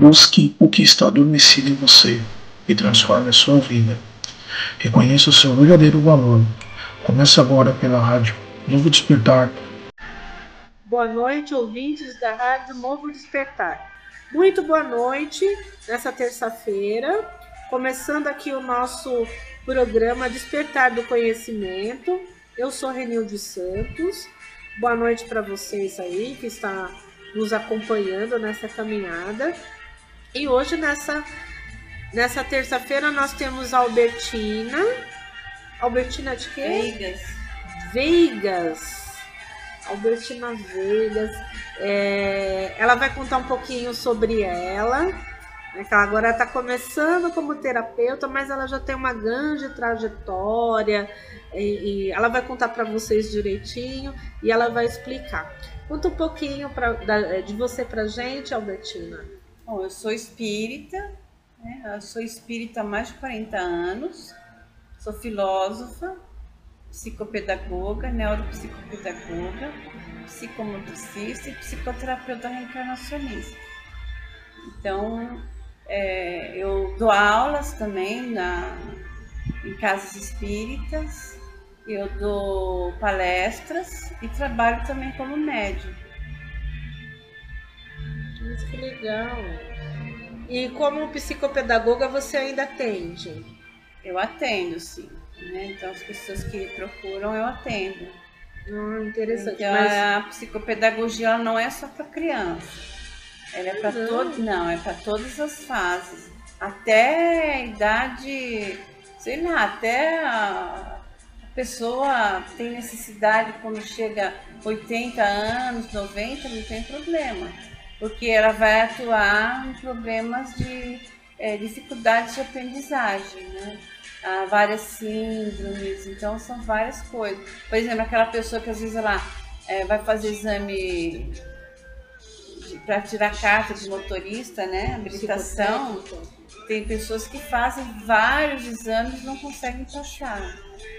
Busque o que está adormecido em você e transforme a sua vida. Reconheça o seu verdadeiro valor. Comece agora pela rádio Novo Despertar. Boa noite, ouvintes da Rádio Novo Despertar. Muito boa noite nessa terça-feira, começando aqui o nosso programa Despertar do Conhecimento. Eu sou Renilde Santos. Boa noite para vocês aí que está nos acompanhando nessa caminhada. E hoje, nessa terça-feira, nós temos a Albertina. Albertina de quê? Veigas. Albertina Veigas. Ela vai contar um pouquinho sobre ela. Né, que ela agora está começando como terapeuta, mas ela já tem uma grande trajetória. E ela vai contar para vocês direitinho e ela vai explicar. Conta um pouquinho de você para a gente, Albertina. Bom, eu sou espírita, né? Eu sou espírita há mais de 40 anos, sou filósofa, psicopedagoga, neuropsicopedagoga, psicomotricista e psicoterapeuta reencarnacionista. Então, eu dou aulas também em casas espíritas, eu dou palestras e trabalho também como médium. Que legal! E como psicopedagoga você ainda atende? Eu atendo, sim. Né? Então, as pessoas que procuram, eu atendo. Interessante. Então, a psicopedagogia ela não é só para criança. Ela é para é para todas as fases. Até a idade, sei lá, até a pessoa tem necessidade quando chega 80 anos, 90, não tem problema. Porque ela vai atuar em problemas de dificuldades de aprendizagem, né? Há várias síndromes, então são várias coisas. Por exemplo, aquela pessoa que às vezes ela vai fazer exame para tirar carta de motorista, né? Habilitação. Tem pessoas que fazem vários exames e não conseguem passar.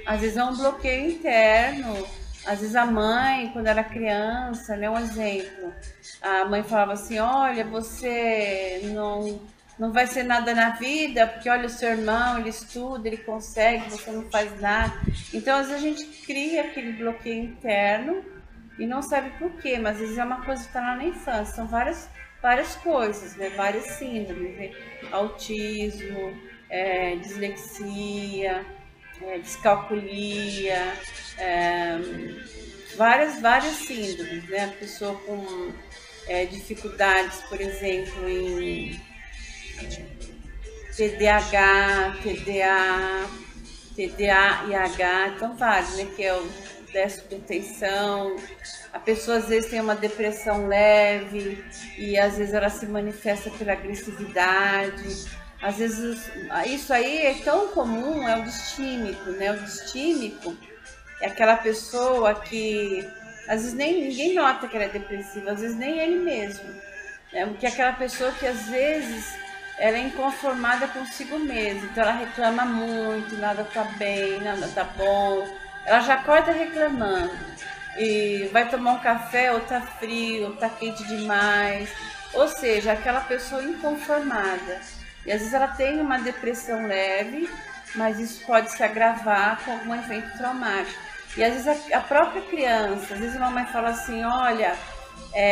Às vezes é um bloqueio interno. Às vezes a mãe, quando era criança, né, um exemplo, a mãe falava assim, olha, você não vai ser nada na vida, porque olha o seu irmão, ele estuda, ele consegue, você não faz nada. Então, às vezes a gente cria aquele bloqueio interno e não sabe por quê, mas às vezes é uma coisa que está lá na infância, são várias coisas, né, várias síndromes, né? Autismo, dislexia, descalculia, várias síndromes, né? A pessoa com dificuldades, por exemplo, em TDAH, TDA e H, então vários, né? Que é o déficit de atenção. A pessoa às vezes tem uma depressão leve e às vezes ela se manifesta pela agressividade. Às vezes, isso aí é tão comum, é o distímico, né? O distímico é aquela pessoa que, às vezes, ninguém nota que ela é depressiva, às vezes nem ele mesmo. Né? Porque é aquela pessoa que, às vezes, ela é inconformada consigo mesma. Então, ela reclama muito, nada tá bem, nada tá bom. Ela já acorda reclamando. E vai tomar um café, ou tá frio, ou tá quente demais. Ou seja, aquela pessoa inconformada. E às vezes ela tem uma depressão leve, mas isso pode se agravar com algum evento traumático. E às vezes a própria criança, às vezes a mamãe fala assim, olha,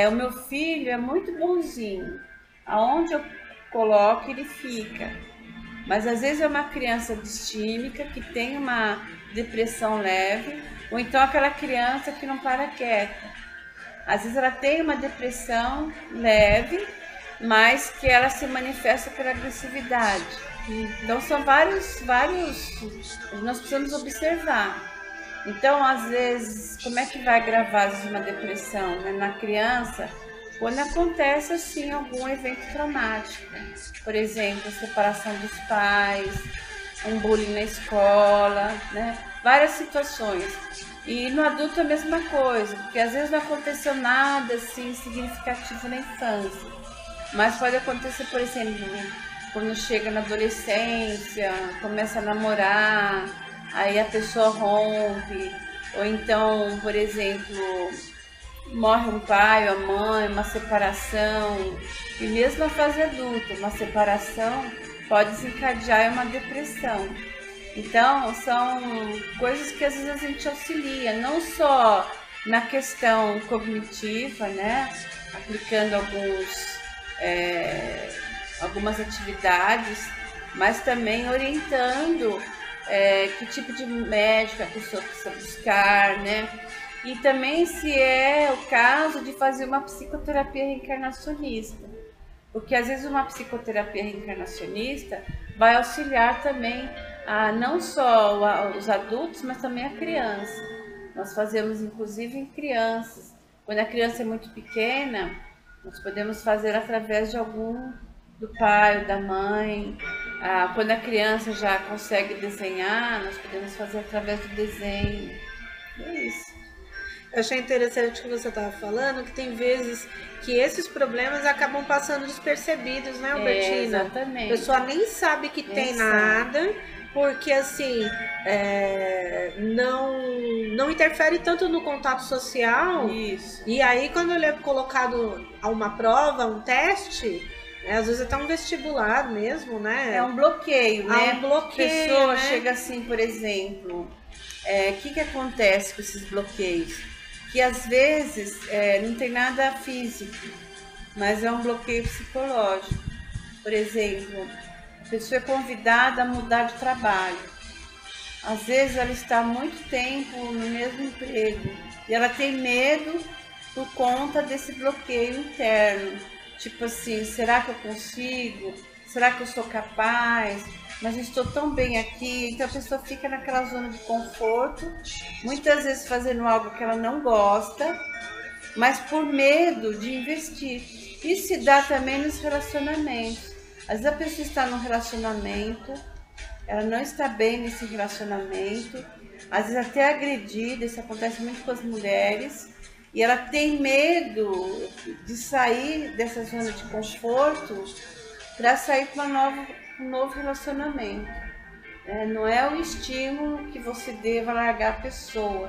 o meu filho é muito bonzinho, aonde eu coloco ele fica. Mas às vezes é uma criança distímica que tem uma depressão leve, ou então aquela criança que não para quieta. Às vezes ela tem uma depressão leve, mas que ela se manifesta pela agressividade. Então são vários, nós precisamos observar. Então, às vezes, como é que vai agravar às vezes, uma depressão, né? Na criança, quando acontece assim algum evento traumático, por exemplo, a separação dos pais, um bullying na escola, né? Várias situações. E no adulto é a mesma coisa, porque às vezes não aconteceu nada assim significativo na infância. Mas pode acontecer, por exemplo, quando chega na adolescência, começa a namorar, aí a pessoa rompe, ou então, por exemplo, morre um pai ou a mãe, uma separação, e mesmo na fase adulta, uma separação pode desencadear uma depressão. Então, são coisas que às vezes a gente auxilia, não só na questão cognitiva, né? Aplicando algumas atividades, mas também orientando que tipo de médico a pessoa precisa buscar, né? E também se é o caso de fazer uma psicoterapia reencarnacionista, porque às vezes uma psicoterapia reencarnacionista vai auxiliar também não só os adultos, mas também a criança. Nós fazemos inclusive em crianças. Quando a criança é muito pequena, nós podemos fazer através de do pai ou da mãe. Quando a criança já consegue desenhar, nós podemos fazer através do desenho. É isso. Eu achei interessante o que você estava falando, que tem vezes que esses problemas acabam passando despercebidos, né, Albertina? Exatamente. A pessoa nem sabe que tem nada, porque assim, não interfere tanto no contato social. Isso. E aí, quando ele é colocado a uma prova, um teste, às vezes até um vestibular mesmo, né? É um bloqueio, né? Um bloqueio, a pessoa né? chega assim, por exemplo, o que acontece com esses bloqueios? Que às vezes não tem nada físico, mas é um bloqueio psicológico. Por exemplo, a pessoa é convidada a mudar de trabalho. Às vezes ela está há muito tempo no mesmo emprego e ela tem medo por conta desse bloqueio interno. Tipo assim, será que eu consigo? Será que eu sou capaz? Mas eu estou tão bem aqui. Então a pessoa fica naquela zona de conforto, muitas vezes fazendo algo que ela não gosta, mas por medo de investir. Isso se dá também nos relacionamentos. Às vezes a pessoa está num relacionamento, ela não está bem nesse relacionamento, às vezes até agredida, isso acontece muito com as mulheres, e ela tem medo de sair dessa zona de conforto para sair para um novo relacionamento. Não é o estímulo que você deva largar a pessoa,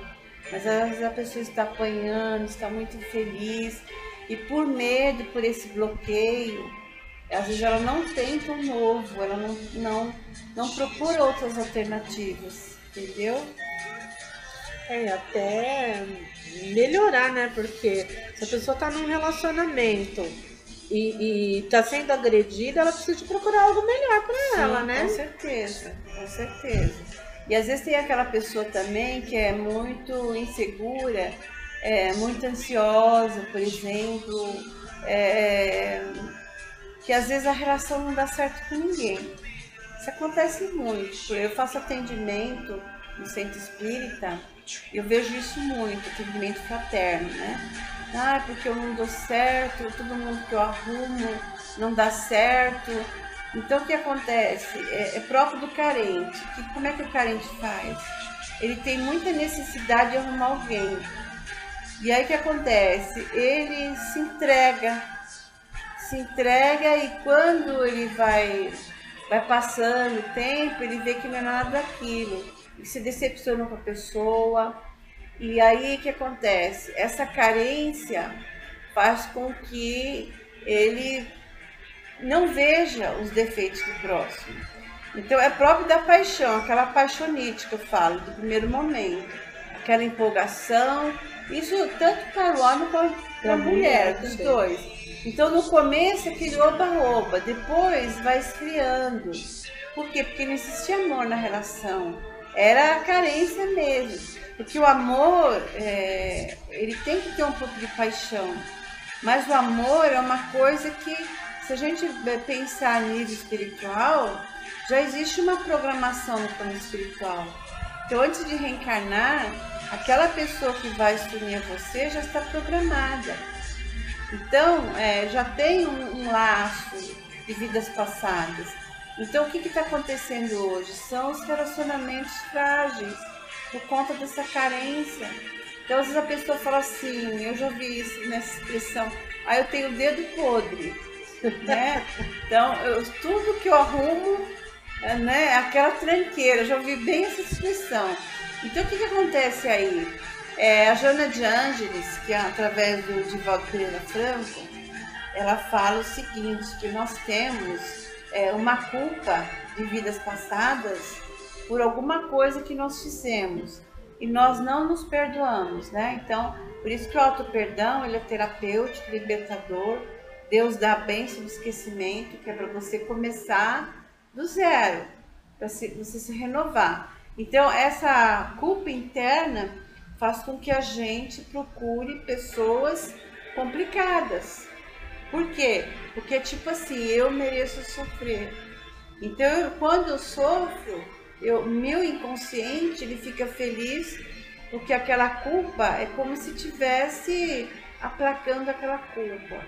mas às vezes a pessoa está apanhando, está muito infeliz, e por medo, por esse bloqueio, às vezes ela não tenta um novo, ela não procura outras alternativas, entendeu? Até melhorar, né? Porque se a pessoa tá num relacionamento e tá sendo agredida, ela precisa de procurar algo melhor para ela, né? Com certeza, com certeza. E às vezes tem aquela pessoa também que é muito insegura, muito ansiosa, por exemplo, que às vezes a relação não dá certo com ninguém. Isso acontece muito. Eu faço atendimento no centro espírita, eu vejo isso muito, atendimento fraterno, né? Porque eu não dou certo, todo mundo que eu arrumo não dá certo. Então o que acontece? É próprio do carente. Como é que o carente faz? Ele tem muita necessidade de arrumar alguém. E aí o que acontece? Ele se entrega, e quando ele vai passando o tempo, ele vê que não é nada daquilo. Ele se decepciona com a pessoa. E aí o que acontece? Essa carência faz com que ele não veja os defeitos do próximo. Então é próprio da paixão, aquela paixonite que eu falo, do primeiro momento. Aquela empolgação, isso tanto para o homem quanto para a mulher, dos dois. Então no começo é aquele oba-oba, depois vai esfriando. Por quê? Porque não existia amor na relação, era a carência mesmo. Porque o amor, ele tem que ter um pouco de paixão, mas o amor é uma coisa que, se a gente pensar a nível espiritual, já existe uma programação no plano espiritual. Então antes de reencarnar, aquela pessoa que vai se unir a você já está programada. Então, já tem um laço de vidas passadas. Então, o que está acontecendo hoje? São os relacionamentos frágeis, por conta dessa carência. Então, às vezes a pessoa fala assim, eu já ouvi isso nessa expressão, eu tenho o dedo podre, né? Então, tudo que eu arrumo, né, aquela tranqueira, já ouvi bem essa expressão. Então, o que acontece aí? A Joana de Ângeles, que é através do Divaldo Pereira Franco, ela fala o seguinte, que nós temos uma culpa de vidas passadas por alguma coisa que nós fizemos e nós não nos perdoamos, né? Então, por isso que o auto-perdão, ele é terapêutico, libertador. Deus dá a bênção do esquecimento, que é para você começar do zero, para você se renovar. Então, essa culpa interna faz com que a gente procure pessoas complicadas. Por quê? Porque, tipo assim, eu mereço sofrer. Então, quando eu sofro, meu inconsciente, ele fica feliz, porque aquela culpa é como se estivesse aplacando aquela culpa.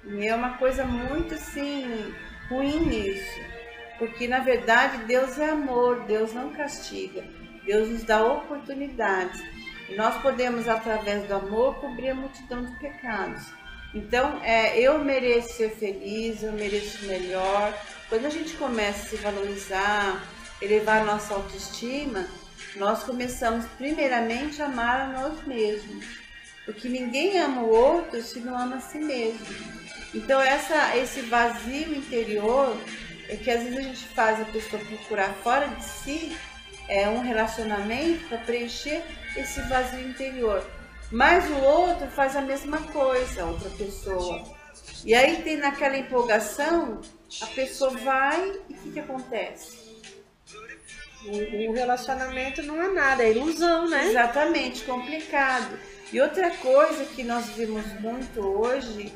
E é uma coisa muito, assim, ruim isso. Porque, na verdade, Deus é amor, Deus não castiga. Deus nos dá oportunidades. E nós podemos, através do amor, cobrir a multidão de pecados. Então, eu mereço ser feliz, eu mereço melhor. Quando a gente começa a se valorizar, elevar a nossa autoestima, nós começamos primeiramente a amar a nós mesmos. Porque ninguém ama o outro se não ama a si mesmo. Então, esse vazio interior é que às vezes a gente faz a pessoa procurar fora de si um relacionamento para preencher esse vazio interior. Mas o outro faz a mesma coisa, a outra pessoa. E aí tem naquela empolgação, a pessoa vai e o que acontece? O relacionamento não é nada, é ilusão, né? Exatamente, complicado. E outra coisa que nós vimos muito hoje,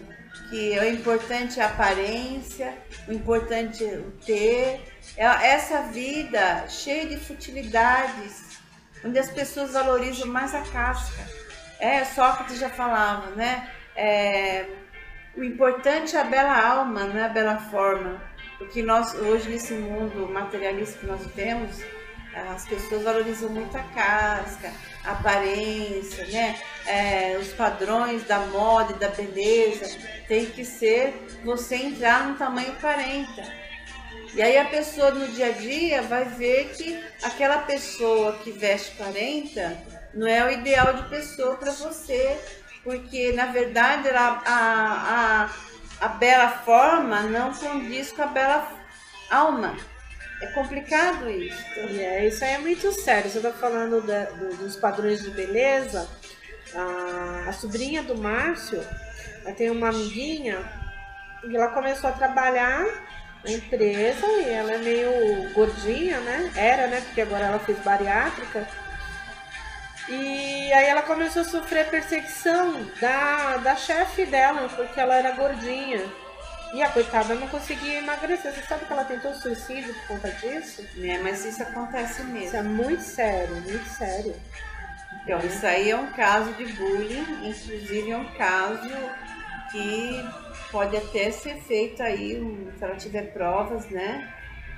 que o importante é a aparência, o importante é o ter, essa vida cheia de futilidades, onde as pessoas valorizam mais a casca. Sócrates já falava, né? O importante é a bela alma, não é a bela forma. Porque nós, hoje, nesse mundo materialista que nós vivemos, as pessoas valorizam muito a casca, a aparência, né? Os padrões da moda e da beleza. Tem que ser você entrar no tamanho 40. E aí a pessoa no dia a dia vai ver que aquela pessoa que veste 40 não é o ideal de pessoa para você, porque na verdade a bela forma não condiz com a bela alma. É complicado isso. Isso aí é muito sério. Você está falando dos padrões de beleza. A sobrinha do Márcio, ela tem uma amiguinha e ela começou a trabalhar na empresa e ela é meio gordinha, né? Era, né? Porque agora ela fez bariátrica. E aí ela começou a sofrer perseguição da chefe dela, porque ela era gordinha. E a coitada não conseguia emagrecer. Você sabe que ela tentou suicídio por conta disso? Mas isso acontece mesmo. Isso é muito sério, muito sério. Então, isso aí é um caso de bullying, inclusive é um caso que pode até ser feito aí, se ela tiver provas, né?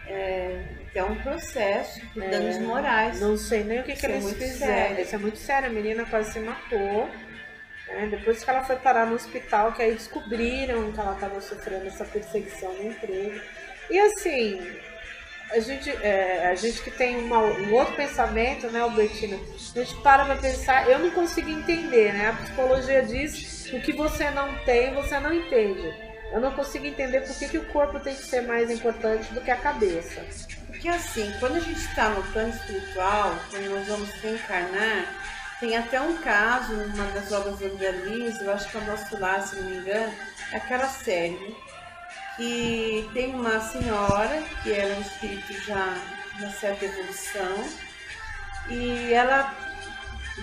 É um processo por danos morais. Não sei nem o que eles fizeram. Isso é muito sério. A menina quase se matou. Depois que ela foi parar no hospital, que aí descobriram que ela estava sofrendo essa perseguição no emprego. E assim, a gente que tem um outro pensamento, né, Albertina? A gente para pensar, eu não consigo entender, né? A psicologia diz que o que você não tem, você não entende. Eu não consigo entender por que o corpo tem que ser mais importante do que a cabeça. Porque assim, quando a gente está no plano espiritual, quando nós vamos reencarnar, tem até um caso, numa das obras do André Luiz, eu acho que é o Nosso Lar, se não me engano, é aquela série, que tem uma senhora, que era um espírito já de uma certa evolução, e ela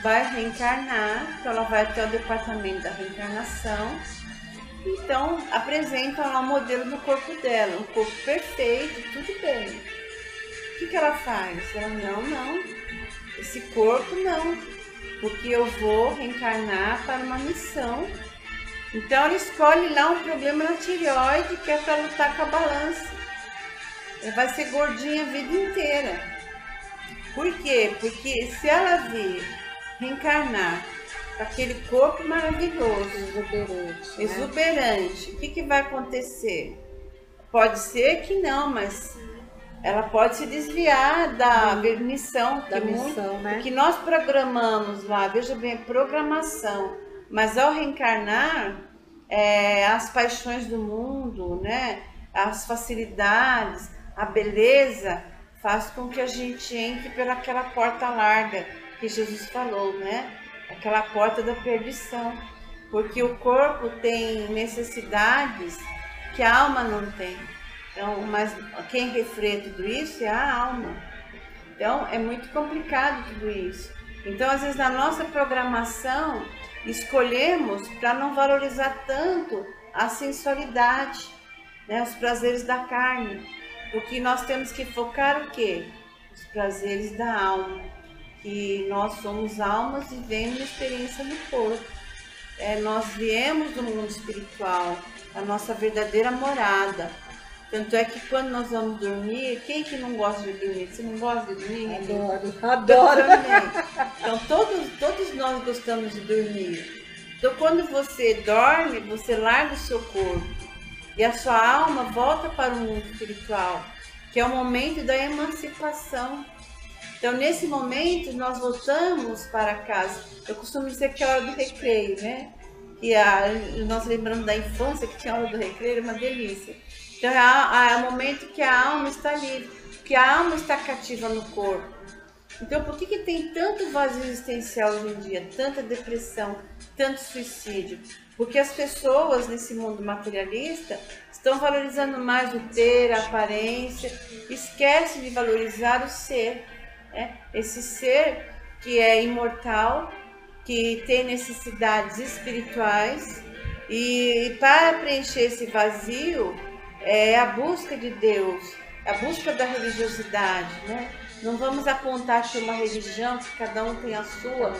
vai reencarnar, então ela vai até o departamento da reencarnação, então apresentam lá o modelo do corpo dela, um corpo perfeito, tudo bem. O que ela faz? Ela, não, esse corpo não. Porque eu vou reencarnar para uma missão. Então ela escolhe lá um problema na tireoide, que é para lutar com a balança. Ela vai ser gordinha a vida inteira. Por quê? Porque se ela vir reencarnar com aquele corpo maravilhoso, exuberante, o que vai acontecer? Pode ser que não, mas ela pode se desviar da missão, Da missão, né? que nós programamos lá, veja bem, programação, mas ao reencarnar, as paixões do mundo, né, as facilidades, a beleza, faz com que a gente entre pelaquela porta larga que Jesus falou, né, aquela porta da perdição, porque o corpo tem necessidades que a alma não tem. Então, mas quem reflete tudo isso é a alma. Então, é muito complicado tudo isso. Então, às vezes, na nossa programação, escolhemos para não valorizar tanto a sensualidade, né, os prazeres da carne. Porque nós temos que focar o quê? Os prazeres da alma. Que nós somos almas vivendo uma experiência no corpo. Nós viemos do mundo espiritual, a nossa verdadeira morada. Tanto é que quando nós vamos dormir, quem que não gosta de dormir? Você não gosta de dormir? Adoro. Então todos nós gostamos de dormir. Então quando você dorme, você larga o seu corpo e a sua alma volta para o mundo espiritual, que é o momento da emancipação. Então nesse momento nós voltamos para casa. Eu costumo dizer que é a hora do recreio, né? E nós lembramos da infância que tinha a hora do recreio, era uma delícia. Então é o momento que a alma está livre, que a alma está cativa no corpo. Então por que tem tanto vazio existencial hoje em dia, tanta depressão, tanto suicídio? Porque as pessoas nesse mundo materialista estão valorizando mais o ter, a aparência, esquecem de valorizar o ser, né? Esse ser que é imortal, que tem necessidades espirituais e para preencher esse vazio, é a busca de Deus, a busca da religiosidade, né? Não vamos apontar que uma religião, que cada um tem a sua,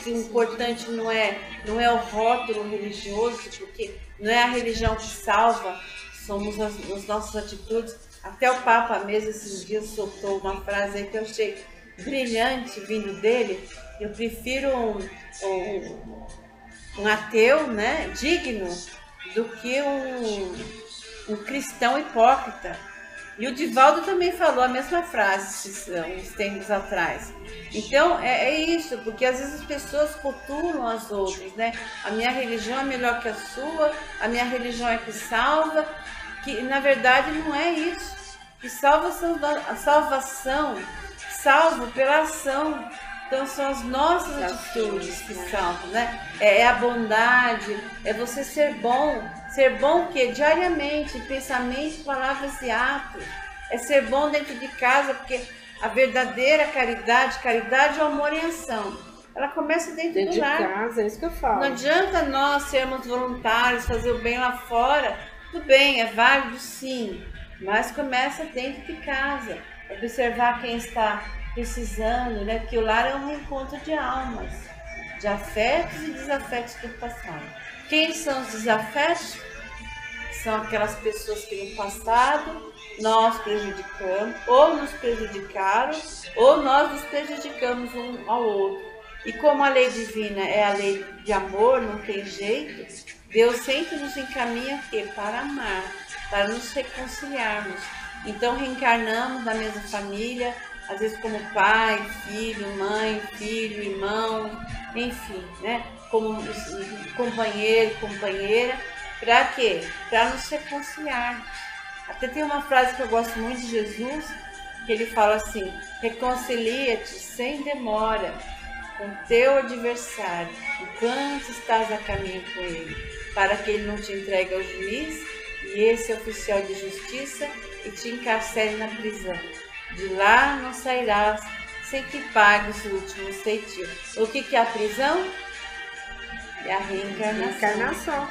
que o importante não é o rótulo religioso, porque não é a religião que salva, somos as nossas atitudes. Até o Papa mesmo esses dias soltou uma frase aí que eu achei brilhante vindo dele. Eu prefiro um ateu, né, digno, do que um cristão hipócrita. E o Divaldo também falou a mesma frase uns tempos atrás. Então é isso, porque às vezes as pessoas rotulam as outras, né? A minha religião é melhor que a sua, a minha religião é que salva, que na verdade não é isso. Que a salvação, salvo pela ação. Então são as nossas atitudes que salvam, né? É a bondade, é você ser bom o quê? Diariamente, em pensamento, palavras e atos. É ser bom dentro de casa, porque a verdadeira caridade é o amor em ação. Ela começa dentro do lar. De casa, é isso que eu falo. Não adianta nós sermos voluntários, fazer o bem lá fora. Tudo bem, é válido sim, mas começa dentro de casa. Observar quem está precisando, né? Porque o lar é um reencontro de almas, de afetos e desafetos do passado. Quem são os desafetos? São aquelas pessoas que no passado nós prejudicamos, ou nos prejudicaram, ou nós nos prejudicamos um ao outro. E como a lei divina é a lei de amor, não tem jeito, Deus sempre nos encaminha o quê? Para amar, para nos reconciliarmos. Então reencarnamos na mesma família, às vezes como pai, filho, mãe, filho, irmão, enfim, né? Como companheiro, companheira, para quê? Para nos reconciliarmos. Até tem uma frase que eu gosto muito de Jesus, que ele fala assim: reconcilia-te sem demora com teu adversário, enquanto estás a caminho com ele, para que ele não te entregue ao juiz e esse oficial de justiça e te encarcere na prisão. De lá não sairás sem que pagues o último ceitil. O que é a prisão? É a reencarnação.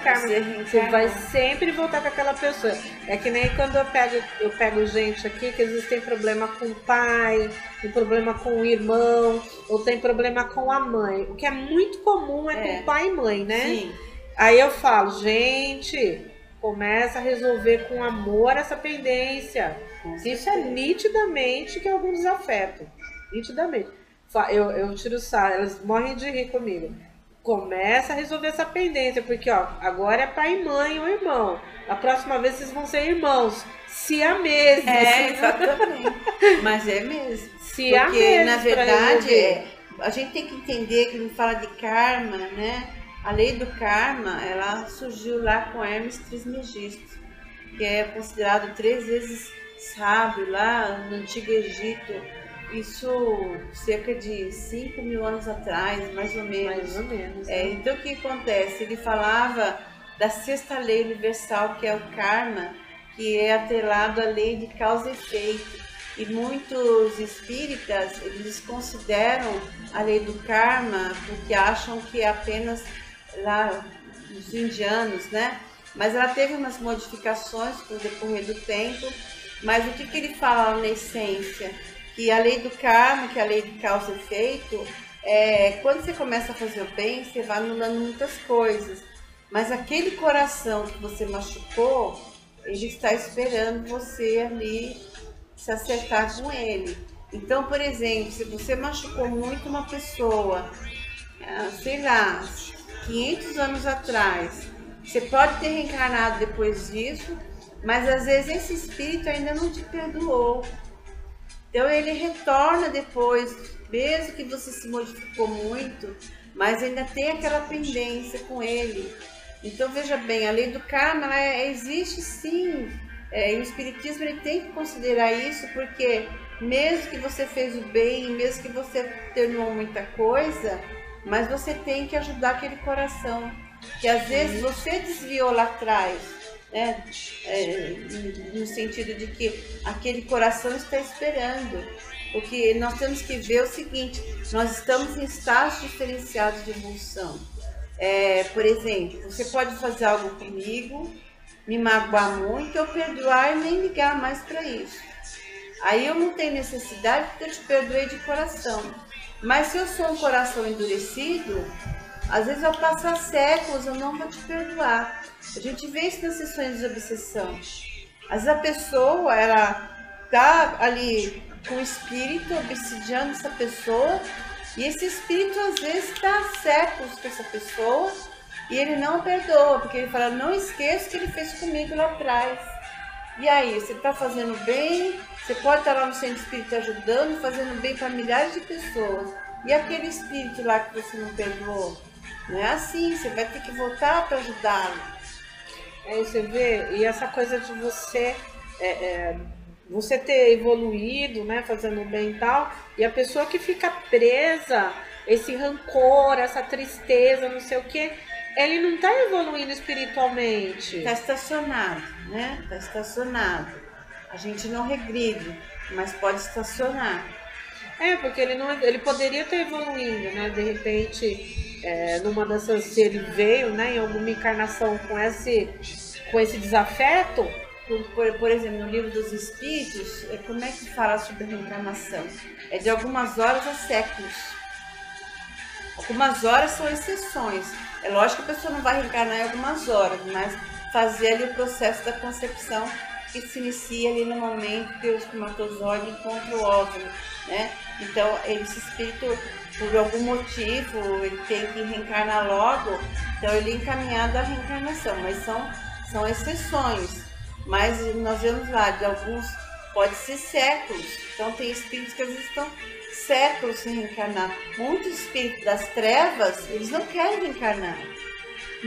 Você vai sempre voltar com aquela pessoa. É que nem quando eu pego gente aqui que às vezes tem problema com o pai, tem problema com o irmão, ou tem problema com a mãe. O que é muito comum com pai e mãe, né? Sim. Aí eu falo, gente, começa a resolver com amor essa pendência. Isso é nitidamente que é algum desafeto. Nitidamente. Eu tiro sarro, elas morrem de rir comigo. começa a resolver essa pendência, porque ó, agora é pai e mãe ou irmão. A próxima vez vocês vão ser irmãos. Se a mesma. Exatamente. Mas é mesmo. Se a porque, mesma. na verdade, a gente tem que entender que a gente fala de karma, né? A lei do karma, ela surgiu lá com Hermes Trismegisto, que é considerado 3 vezes sábio lá no Antigo Egito. Isso cerca de 5.000 anos atrás, mais ou menos. Mais ou menos. Então o que acontece? Ele falava da 6ª lei universal, que é o karma, que é atrelado à lei de causa e efeito. E muitos espíritas, eles consideram a lei do karma porque acham que é apenas lá os indianos, né? Mas ela teve umas modificações com o decorrer do tempo. Mas o que ele fala na essência? Que a lei do karma, que é a lei de causa e efeito, quando você começa a fazer o bem, você vai anulando muitas coisas. Mas aquele coração que você machucou, ele está esperando você ali se acertar com ele. Então, por exemplo, se você machucou muito uma pessoa, sei lá, 500 anos atrás, você pode ter reencarnado depois disso, mas às vezes esse espírito ainda não te perdoou. Então ele retorna depois, mesmo que você se modificou muito, mas ainda tem aquela pendência com ele. Então veja bem, a lei do karma, ela existe sim. E o espiritismo ele tem que considerar isso, porque mesmo que você fez o bem, mesmo que você terminou muita coisa, mas você tem que ajudar aquele coração, que às vezes você desviou lá atrás, né? No sentido de que aquele coração está esperando, porque nós temos que ver o seguinte, nós estamos em estágios diferenciados de evolução. Por exemplo, você pode fazer algo comigo, me magoar muito, eu perdoar e nem ligar mais para isso. Aí eu não tenho necessidade porque eu te perdoei de coração. Mas se eu sou um coração endurecido, às vezes vai passar séculos, eu não vou te perdoar. A gente vê isso nas sessões de obsessão. Às vezes a pessoa, ela tá ali com o espírito obsidiando essa pessoa, e esse espírito às vezes está há séculos com essa pessoa, e ele não perdoa, porque ele fala, não esqueça o que ele fez comigo lá atrás. E aí, você está fazendo bem, você pode estar lá no centro espírita ajudando, fazendo bem para milhares de pessoas. E aquele espírito lá que você não perdoou? Não é assim, você vai ter que voltar para ajudá-lo. Você vê, e essa coisa de você, você ter evoluído, né, fazendo bem e tal, e a pessoa que fica presa, esse rancor, essa tristeza, não sei o quê, ele não está evoluindo espiritualmente. Está estacionado, né? Está estacionado. A gente não regride, mas pode estacionar. Porque ele poderia estar evoluindo, né? De repente, numa dessas, se ele veio, né, em alguma encarnação com esse desafeto. Por exemplo, no livro dos Espíritos, como é que fala sobre reencarnação? É de algumas horas a séculos. Algumas horas são exceções. É lógico que a pessoa não vai reencarnar em algumas horas, mas fazer ali o processo da concepção que se inicia ali no momento que o espermatozoide encontra o óvulo, né? Então, esse espírito, por algum motivo, ele tem que reencarnar logo, então ele é encaminhado à reencarnação, mas são exceções. Mas nós vemos lá, de alguns, pode ser séculos. Então, tem espíritos que às vezes estão séculos sem reencarnar. Muitos espíritos das trevas, eles não querem reencarnar.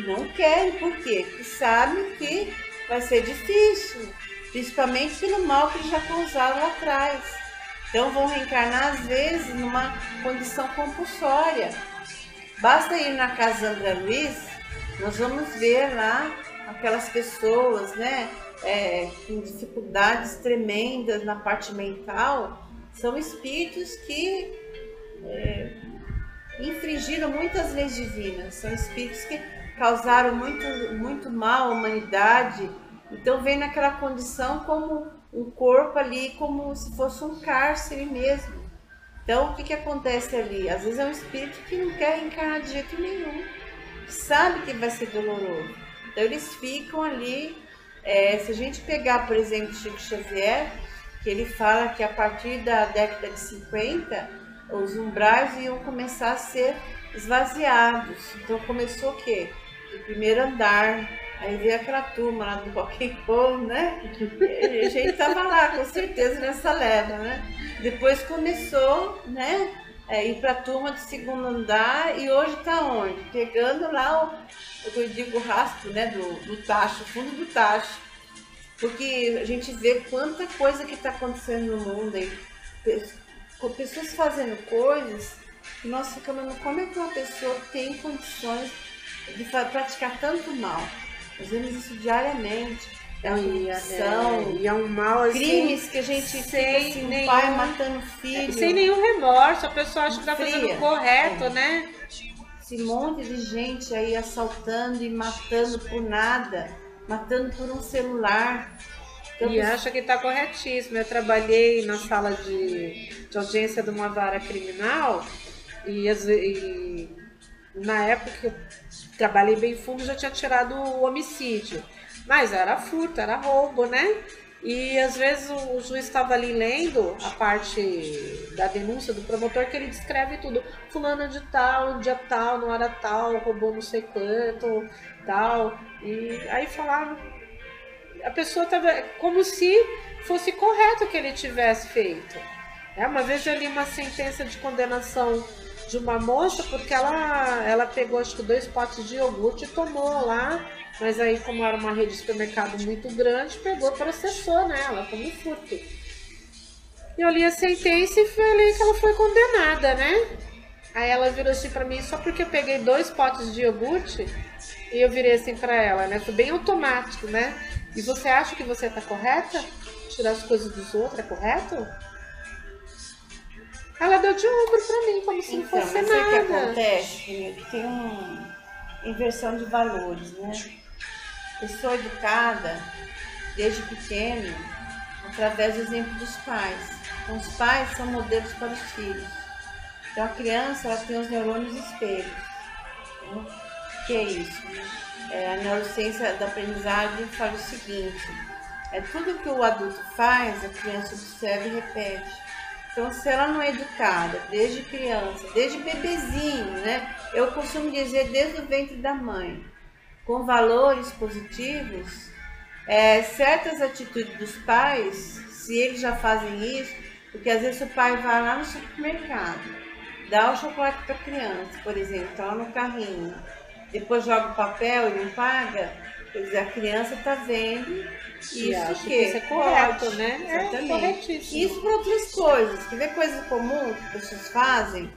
Não querem, por quê? Porque sabem que vai ser difícil, principalmente pelo mal que eles já causaram lá atrás. Então vão reencarnar, às vezes, numa condição compulsória. Basta ir na casa André Luiz, nós vamos ver lá aquelas pessoas, né, com dificuldades tremendas na parte mental. São espíritos que infringiram muitas leis divinas, são espíritos que causaram muito mal à humanidade. Então vem naquela condição como um corpo ali, como se fosse um cárcere mesmo. Então o que acontece ali? Às vezes é um espírito que não quer reencarnar de jeito nenhum, sabe que vai ser doloroso. Então eles ficam ali. Se a gente pegar, por exemplo, Chico Xavier, que ele fala que a partir da década de 50, os umbrais iam começar a ser esvaziados. Então começou o quê? Do primeiro andar, aí veio aquela turma lá do rock and roll, né? E a gente tava lá, com certeza, nessa leva, né? Depois começou, né? Ir para a turma do segundo andar, e hoje está onde? Pegando lá eu digo, o rastro, né, do tacho, o fundo do tacho. Porque a gente vê quanta coisa que está acontecendo no mundo aí. Pessoas fazendo coisas que nós ficamos, como é que uma pessoa tem condições de praticar tanto mal? Nós vemos isso diariamente. É uma corrupção, e é um mal assim, crimes que a gente fica assim, nenhum, pai matando filho. Sem nenhum remorso, a pessoa acha que está fazendo o correto, né? Esse monte de gente aí assaltando e matando por nada, matando por um celular. Então, e acha que está corretíssimo. Eu trabalhei na sala de audiência de uma vara criminal e na época que eu trabalhei bem fundo já tinha tirado o homicídio. Mas era furto, era roubo, né? E às vezes o juiz estava ali lendo a parte da denúncia do promotor, que ele descreve tudo. Fulana de tal, dia tal, não era tal, roubou não sei quanto, tal. E aí falava, a pessoa estava como se fosse correto o que ele tivesse feito. Uma vez eu li uma sentença de condenação de uma moça porque ela pegou acho que 2 potes de iogurte e tomou lá. Mas aí, como era uma rede de supermercado muito grande, pegou e processou nela como furto. Eu li a sentença e falei que ela foi condenada, né? Aí ela virou assim pra mim, só porque eu peguei 2 potes de iogurte, e eu virei assim pra ela, né? Foi bem automático, né? E você acha que você tá correta? Tirar as coisas dos outros é correto? Ela deu de ombro pra mim, como se não fosse nada. Mas o que acontece? Tem uma inversão de valores, né? Pessoa educada desde pequeno através do exemplo dos pais. Então, os pais são modelos para os filhos. Então a criança ela tem os neurônios espelhos. O que é isso? A neurociência da aprendizagem fala o seguinte: tudo que o adulto faz, a criança observa e repete. Então, se ela não é educada desde criança, desde bebezinho, né? Eu costumo dizer desde o ventre da mãe, com valores positivos, certas atitudes dos pais, se eles já fazem isso, porque às vezes o pai vai lá no supermercado, dá o chocolate para a criança, por exemplo, está lá no carrinho, depois joga o papel e não paga, quer dizer, a criança está vendo isso que isso é correto, né? Exatamente. Corretíssimo. Isso para outras coisas, quer ver coisas comuns que as pessoas fazem?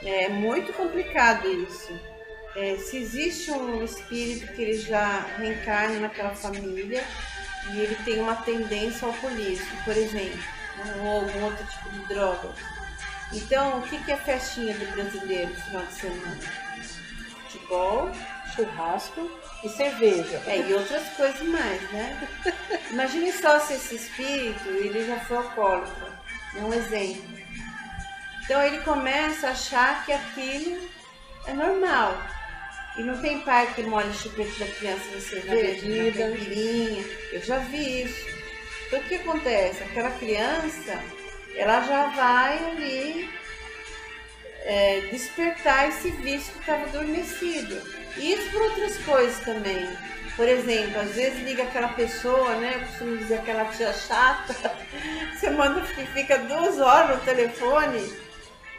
É muito complicado isso. Se existe um espírito que ele já reencarna naquela família e ele tem uma tendência ao alcoolismo, por exemplo, ou algum outro tipo de droga. Então, o que é a festinha do brasileiro no final de semana? Futebol, churrasco e cerveja. E outras coisas mais, né? Imagine só se esse espírito, ele já foi alcoólatra, é um exemplo. Então, ele começa a achar que aquilo é normal. E não tem pai que molha o chupete da criança na cerveja, na caipirinha. Eu já vi isso. Então o que acontece? Aquela criança, ela já vai ali despertar esse vício que estava adormecido. E isso por outras coisas também. Por exemplo, às vezes liga aquela pessoa, né? Eu costumo dizer aquela tia chata. Você manda que fica 2 horas no telefone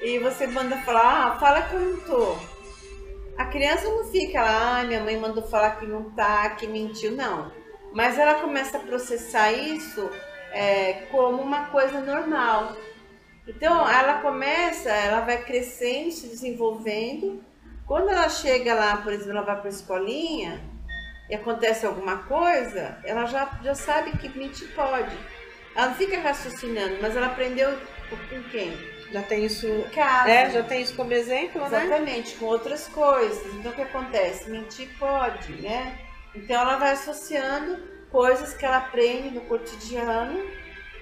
e você manda falar, fala que eu não tô. A criança não fica lá, minha mãe mandou falar que não tá, que mentiu, não. Mas ela começa a processar isso como uma coisa normal. Então, ela vai crescendo, se desenvolvendo. Quando ela chega lá, por exemplo, ela vai para a escolinha e acontece alguma coisa, ela já sabe que mentir pode. Ela não fica raciocinando, mas ela aprendeu com quem? Já tem isso, já tem isso como exemplo, exatamente, né? Com outras coisas. Então, o que acontece? Mentir pode, né? Então, ela vai associando coisas que ela aprende no cotidiano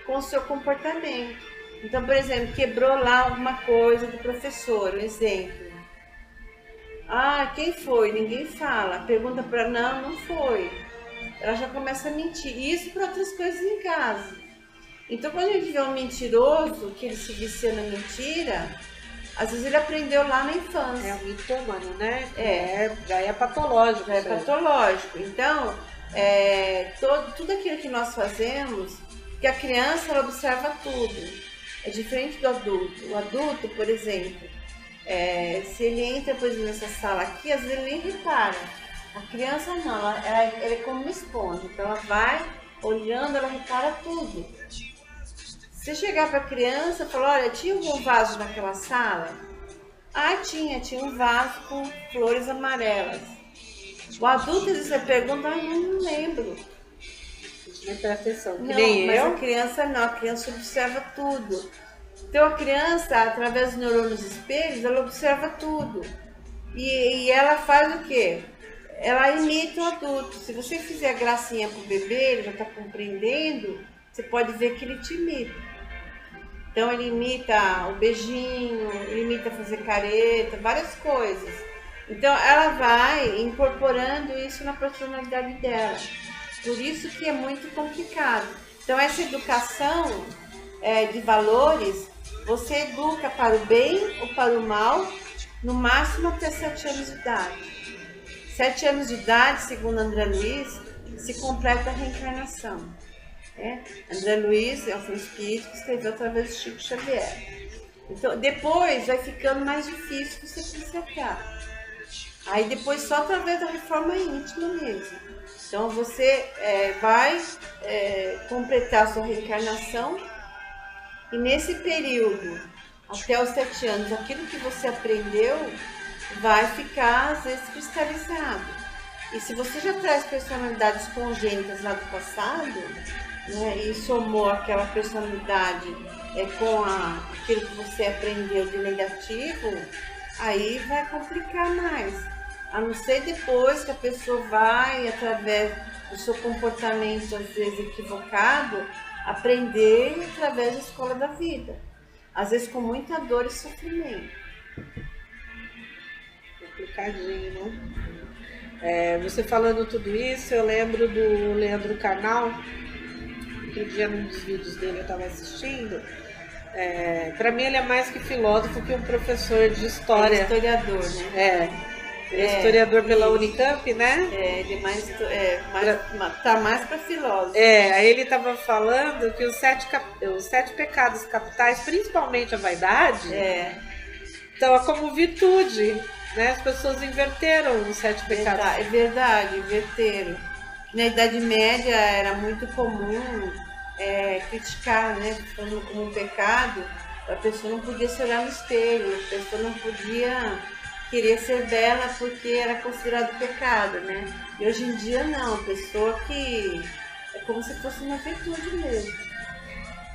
com o seu comportamento. Então, por exemplo, quebrou lá alguma coisa do professor, um exemplo. Quem foi? Ninguém fala. Pergunta para ela, não foi. Ela já começa a mentir. Isso para outras coisas em casa. Então, quando a gente vê um mentiroso, que ele se vicia na mentira, às vezes ele aprendeu lá na infância. É um mitômano, né? Já é patológico. Já é patológico. Então, tudo aquilo que nós fazemos, que a criança ela observa tudo. É diferente do adulto. O adulto, por exemplo, se ele entra, por exemplo, nessa sala aqui, às vezes ele nem repara. A criança não, ela é como uma esponja. Então ela vai olhando, ela repara tudo. Se chegar para a criança e falar, olha, tinha algum vaso naquela sala? Ah, tinha um vaso com flores amarelas. O adulto, às vezes, você pergunta, não lembro. Não presta atenção. Mas a criança não, a criança observa tudo. Então a criança, através dos neurônios espelhos, ela observa tudo. E ela faz o quê? Ela imita o adulto. Se você fizer gracinha pro bebê, ele já está compreendendo, você pode ver que ele te imita. Então ele imita o beijinho, ele imita fazer careta, várias coisas. Então ela vai incorporando isso na personalidade dela. Por isso que é muito complicado. Então essa educação de valores, você educa para o bem ou para o mal, no máximo até 7 anos de idade. 7 anos de idade, segundo André Luiz, se completa a reencarnação. André Luiz foi um espírito que escreveu através de Chico Xavier. Então, depois vai ficando mais difícil você consertar. Aí depois só através da reforma íntima mesmo. Então você vai completar a sua reencarnação e nesse período, até os 7 anos, aquilo que você aprendeu vai ficar às vezes cristalizado. E se você já traz personalidades congênitas lá do passado, né, e somou aquela personalidade com aquilo que você aprendeu de negativo, aí vai complicar mais. A não ser depois que a pessoa vai, através do seu comportamento, às vezes equivocado, aprender através da escola da vida. Às vezes com muita dor e sofrimento. Complicadinho, né? Você falando tudo isso, eu lembro do Leandro Carnal. Outro dia, num dos vídeos dele, eu estava assistindo. Para mim, ele é mais que filósofo que um professor de história. É historiador, né? Ele é historiador pela Unicamp, né? Ele tá mais para filósofo. Aí ele estava falando que os 7 pecados capitais, principalmente a vaidade, estão como virtude, né? As pessoas inverteram os 7 pecados. É verdade, inverteram. Na Idade Média era muito comum criticar, né? Como um pecado, a pessoa não podia se olhar no espelho, a pessoa não podia querer ser bela porque era considerado pecado, né? E hoje em dia não, a pessoa que é como se fosse uma virtude mesmo.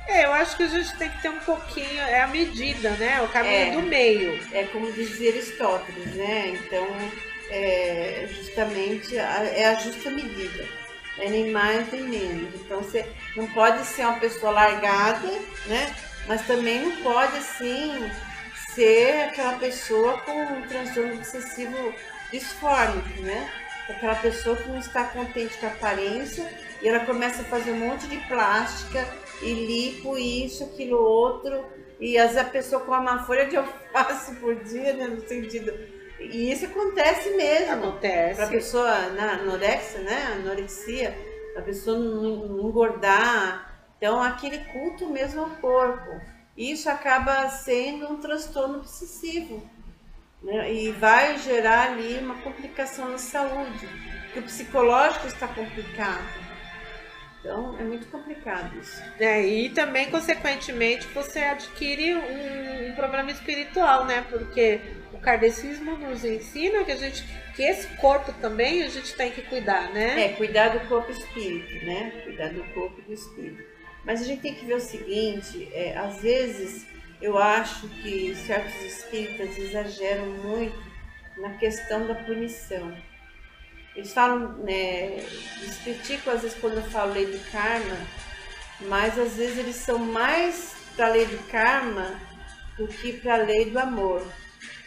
Eu acho que a gente tem que ter um pouquinho, a medida, né? O caminho do meio. É como dizia Aristóteles, né? Então, justamente é a justa medida. Nem mais nem menos. Então você não pode ser uma pessoa largada, né? Mas também não pode assim ser aquela pessoa com um transtorno obsessivo disfórico, né? Aquela pessoa que não está contente com a aparência e ela começa a fazer um monte de plástica e lipo, isso, aquilo, outro, e às vezes a pessoa com uma folha de alface por dia, né? No sentido. E isso acontece mesmo. Acontece. Para a pessoa na anorexia, né? Anorexia, a pessoa não engordar. Então, aquele culto mesmo ao corpo. Isso acaba sendo um transtorno obsessivo, né? E vai gerar ali uma complicação na saúde, porque o psicológico está complicado. Então, é muito complicado isso. E também, consequentemente, você adquire um problema espiritual, né? Porque o kardecismo nos ensina que esse corpo também a gente tem que cuidar, né? Cuidar do corpo e espírito, né? Cuidar do corpo e do espírito. Mas a gente tem que ver o seguinte, às vezes eu acho que certos espíritas exageram muito na questão da punição. Eles falam, eles criticam às vezes quando eu falo lei do karma, mas às vezes eles são mais para a lei do karma do que para a lei do amor.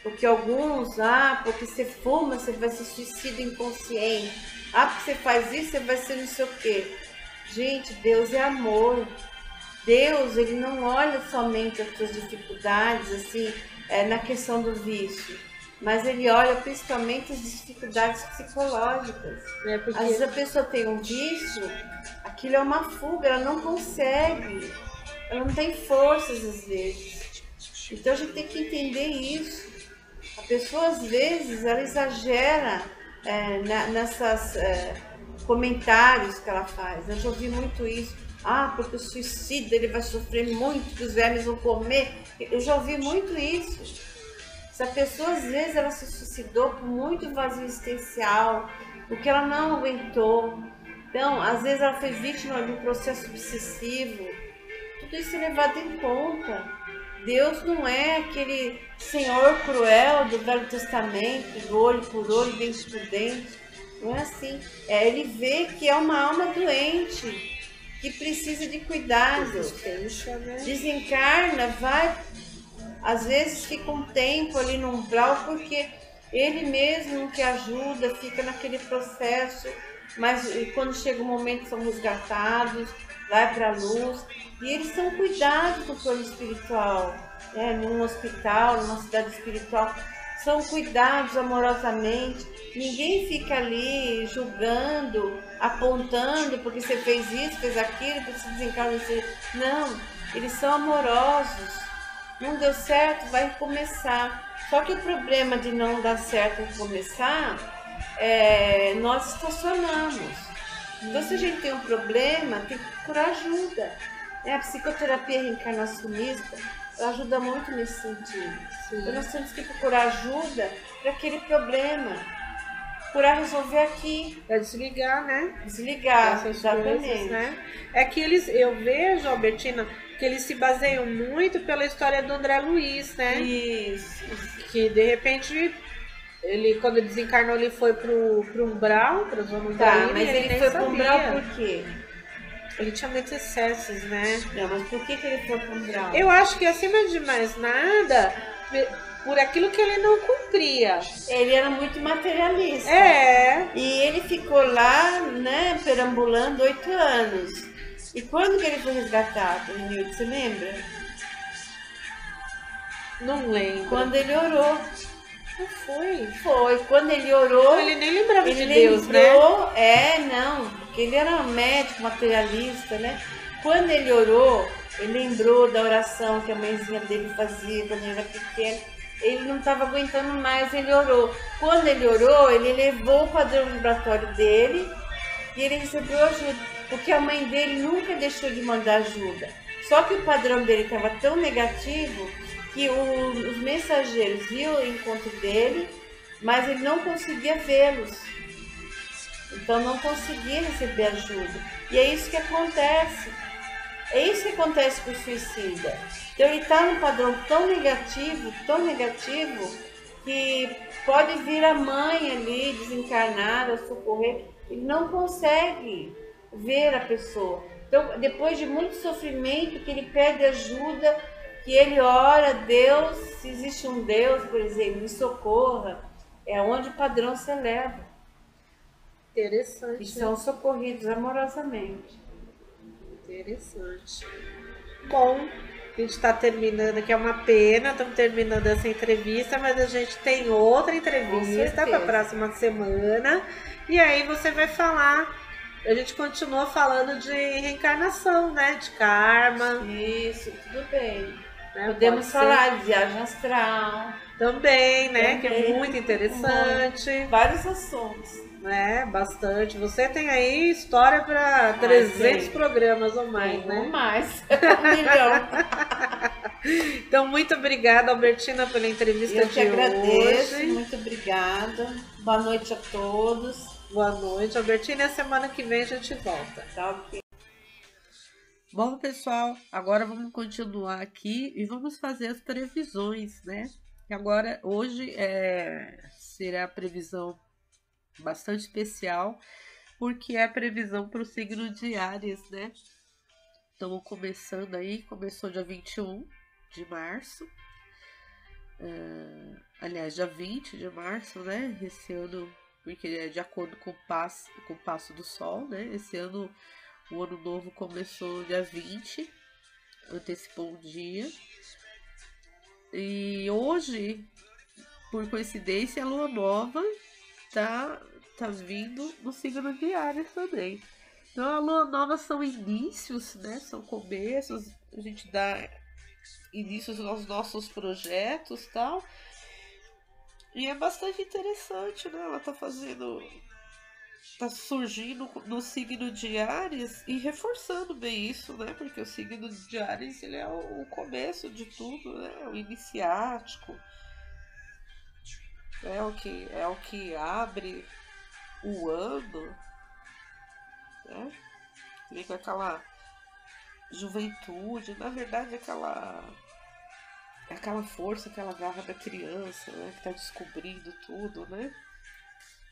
Porque alguns, porque você fuma, você vai ser suicídio inconsciente. Porque você faz isso, você vai ser não sei o quê. Gente, Deus é amor. Deus, ele não olha somente as suas dificuldades, assim, na questão do vício, mas ele olha principalmente as dificuldades psicológicas. Porque... Às vezes a pessoa tem um vício, aquilo é uma fuga, ela não consegue, ela não tem forças às vezes. Então a gente tem que entender isso. A pessoa às vezes ela exagera nessas comentários que ela faz. Eu já ouvi muito isso. Porque o suicida ele vai sofrer muito, que os vermes vão comer. Eu já ouvi muito isso. Essa pessoa às vezes ela se suicidou por muito vazio existencial, porque ela não aguentou. Então, às vezes ela foi vítima de um processo obsessivo. Tudo isso é levado em conta. Deus não é aquele Senhor cruel do Velho Testamento, do olho por olho, dente por dente. Não é assim. Ele vê que é uma alma doente, que precisa de cuidado. Desencarna, vai, às vezes fica um tempo ali no umbral, porque ele mesmo que ajuda, fica naquele processo, mas quando chega o momento são resgatados, vai para a luz, e eles são cuidados no plano espiritual, num hospital, numa cidade espiritual, são cuidados amorosamente. Ninguém fica ali julgando, apontando porque você fez isso, fez aquilo, porque você desencarnou. Não, eles são amorosos. Não deu certo, vai começar. Só que o problema de não dar certo e começar, nós estacionamos. Então, se a gente tem um problema, tem que procurar ajuda. A psicoterapia reencarnacionista ajuda muito nesse sentido. Então, nós temos que procurar ajuda para aquele problema, procurar resolver aqui. É desligar, né? Desligar, exatamente. Coisas, né? É que eu vejo, Albertina, que eles se baseiam muito pela história do André Luiz, né? Isso. Que de repente, quando ele desencarnou, ele foi pro umbral, para zona umbral. Mas ele foi pro umbral por quê? Ele tinha muitos excessos, né? Não, mas por que ele foi pro umbral? Eu acho que acima de mais nada, por aquilo que ele não cumpria. Ele era muito materialista. E ele ficou lá, né, perambulando 8 anos. E quando que ele foi resgatado, Nilde, você lembra? Não lembro. Quando ele orou. Não foi? Foi. Quando ele orou... Ele nem lembrava de Deus, lembrou, né? Não. Porque ele era um médico, materialista, né? Quando ele orou, ele lembrou da oração que a mãezinha dele fazia quando ele era pequeno. Ele não estava aguentando mais, ele orou. Quando ele orou, ele elevou o padrão vibratório dele e ele recebeu ajuda. Porque a mãe dele nunca deixou de mandar ajuda. Só que o padrão dele estava tão negativo que os mensageiros iam ao encontro dele, mas ele não conseguia vê-los. Então não conseguia receber ajuda. E é isso que acontece. É isso que acontece com o suicida. Então ele está num padrão tão negativo, que pode vir a mãe ali desencarnada, socorrer, ele não consegue ver a pessoa. Então, depois de muito sofrimento, que ele pede ajuda, que ele ora a Deus, se existe um Deus, por exemplo, me socorra, é onde o padrão se eleva. Interessante. E são socorridos amorosamente. Interessante. Bom, a gente está terminando aqui, é uma pena, estamos terminando essa entrevista, mas a gente tem outra entrevista para a próxima semana. E aí você vai falar, a gente continua falando de reencarnação, né? De karma. Isso, tudo bem. Né? Podemos falar de viagem astral. Também, né? Que é muito interessante. Vários assuntos. Bastante. Você tem aí história para 300 programas ou mais, né? Ou mais. 1 milhão. Então, muito obrigada, Albertina, pela entrevista de hoje. Eu que agradeço. Muito obrigada. Boa noite a todos. Boa noite, Albertina. E a semana que vem a gente volta. Tá ok. Bom, pessoal, agora vamos continuar aqui e vamos fazer as previsões, né? Agora, hoje será a previsão bastante especial, porque é a previsão para o signo de Áries, né? Estamos começando aí, começou dia 21 de março, aliás, dia 20 de março, né? Esse ano, porque é de acordo com o passo do Sol, né? Esse ano, o ano novo começou dia 20, antecipou um dia. E hoje, por coincidência, a lua nova tá vindo no signo de Áries também. Então a lua nova são inícios, né? São começos, a gente dá inícios aos nossos projetos e tal. E é bastante interessante, né? Ela tá surgindo no signo de Áries e reforçando bem isso, né? Porque o signo de Áries, ele é o começo de tudo, né? O iniciático. É o que abre o ano, né? Vem com aquela juventude, na verdade aquela força, aquela garra da criança, né? Que tá descobrindo tudo, né?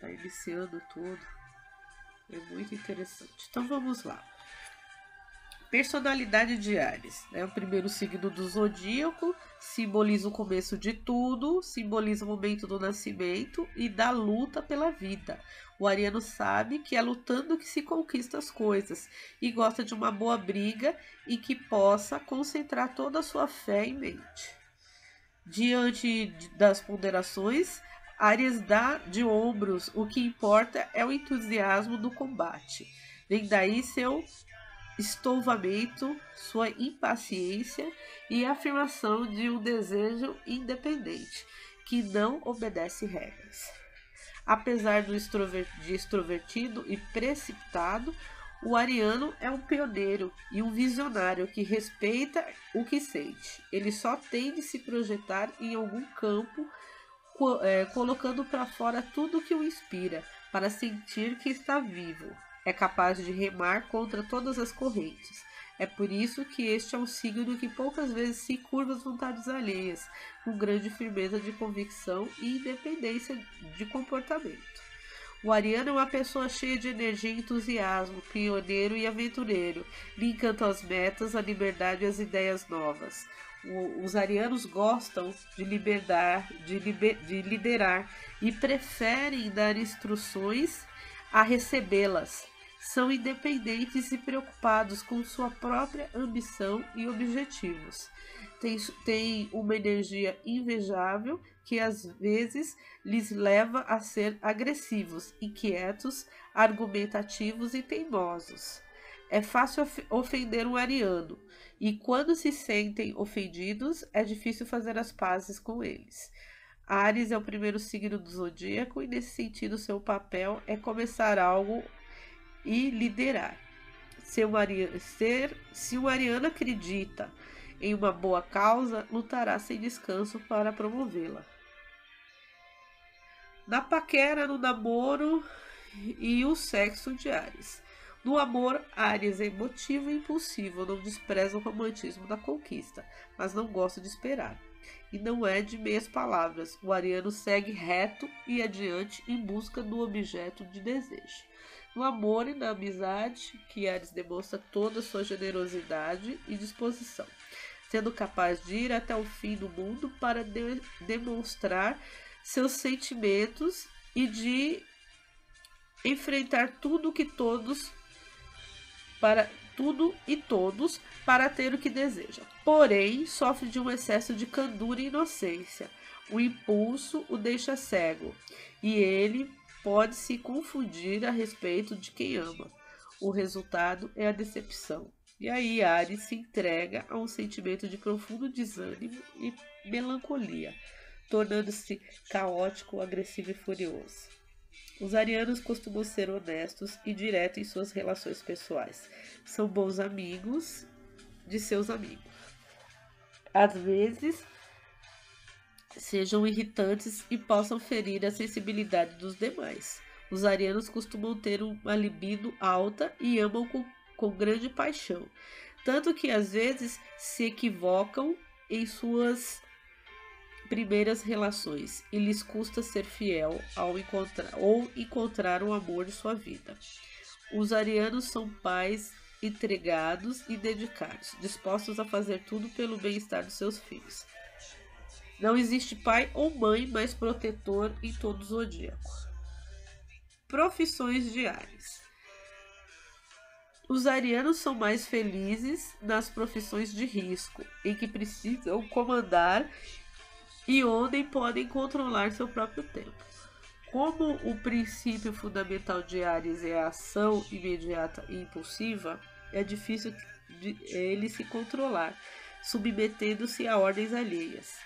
Tá iniciando tudo. É muito interessante. Então vamos lá. Personalidade de Áries, né? O primeiro signo do zodíaco, simboliza o começo de tudo, simboliza o momento do nascimento e da luta pela vida. O ariano sabe que é lutando que se conquista as coisas e gosta de uma boa briga e que possa concentrar toda a sua fé em mente. Diante das ponderações, Áries dá de ombros, o que importa é o entusiasmo do combate. Vem daí seu estouvamento, sua impaciência e a afirmação de um desejo independente, que não obedece regras. Apesar de extrovertido e precipitado, o ariano é um pioneiro e um visionário que respeita o que sente. Ele só tem de se projetar em algum campo, colocando para fora tudo que o inspira, para sentir que está vivo. É capaz de remar contra todas as correntes. É por isso que este é um signo que poucas vezes se curva às vontades alheias, com grande firmeza de convicção e independência de comportamento. O ariano é uma pessoa cheia de energia e entusiasmo, pioneiro e aventureiro. Lhe encantam as metas, a liberdade e as ideias novas. Os arianos gostam de liderar e preferem dar instruções a recebê-las. São independentes e preocupados com sua própria ambição e objetivos. Tem uma energia invejável que às vezes lhes leva a ser agressivos, inquietos, argumentativos e teimosos. É fácil ofender um ariano, e quando se sentem ofendidos, é difícil fazer as pazes com eles. Áries é o primeiro signo do zodíaco e, nesse sentido, seu papel é começar algo e liderar. Se um ariano acredita em uma boa causa, lutará sem descanso para promovê-la. Na paquera, no namoro e o sexo de Áries. No amor, Áries é emotivo e impulsivo, não despreza o romantismo da conquista, mas não gosta de esperar. E não é de meias palavras. O ariano segue reto e adiante em busca do objeto de desejo. No amor e na amizade, que Áries demonstra toda a sua generosidade e disposição, sendo capaz de ir até o fim do mundo para demonstrar seus sentimentos e de enfrentar tudo e todos para ter o que deseja. Porém, sofre de um excesso de candura e inocência. O impulso o deixa cego e ele pode se confundir a respeito de quem ama. O resultado é a decepção. E aí Áries se entrega a um sentimento de profundo desânimo e melancolia, tornando-se caótico, agressivo e furioso. Os arianos costumam ser honestos e diretos em suas relações pessoais. São bons amigos de seus amigos. Às vezes, sejam irritantes e possam ferir a sensibilidade dos demais. Os arianos costumam ter uma libido alta e amam com grande paixão, tanto que às vezes se equivocam em suas primeiras relações e lhes custa ser fiel ao encontrar o amor de sua vida. Os arianos são pais entregados e dedicados, dispostos a fazer tudo pelo bem-estar dos seus filhos. Não existe pai ou mãe mais protetor em todo o zodíaco. Profissões de Áries. Os arianos são mais felizes nas profissões de risco, em que precisam comandar e onde podem controlar seu próprio tempo. Como o princípio fundamental de Áries é a ação imediata e impulsiva, é difícil de ele se controlar, submetendo-se a ordens alheias.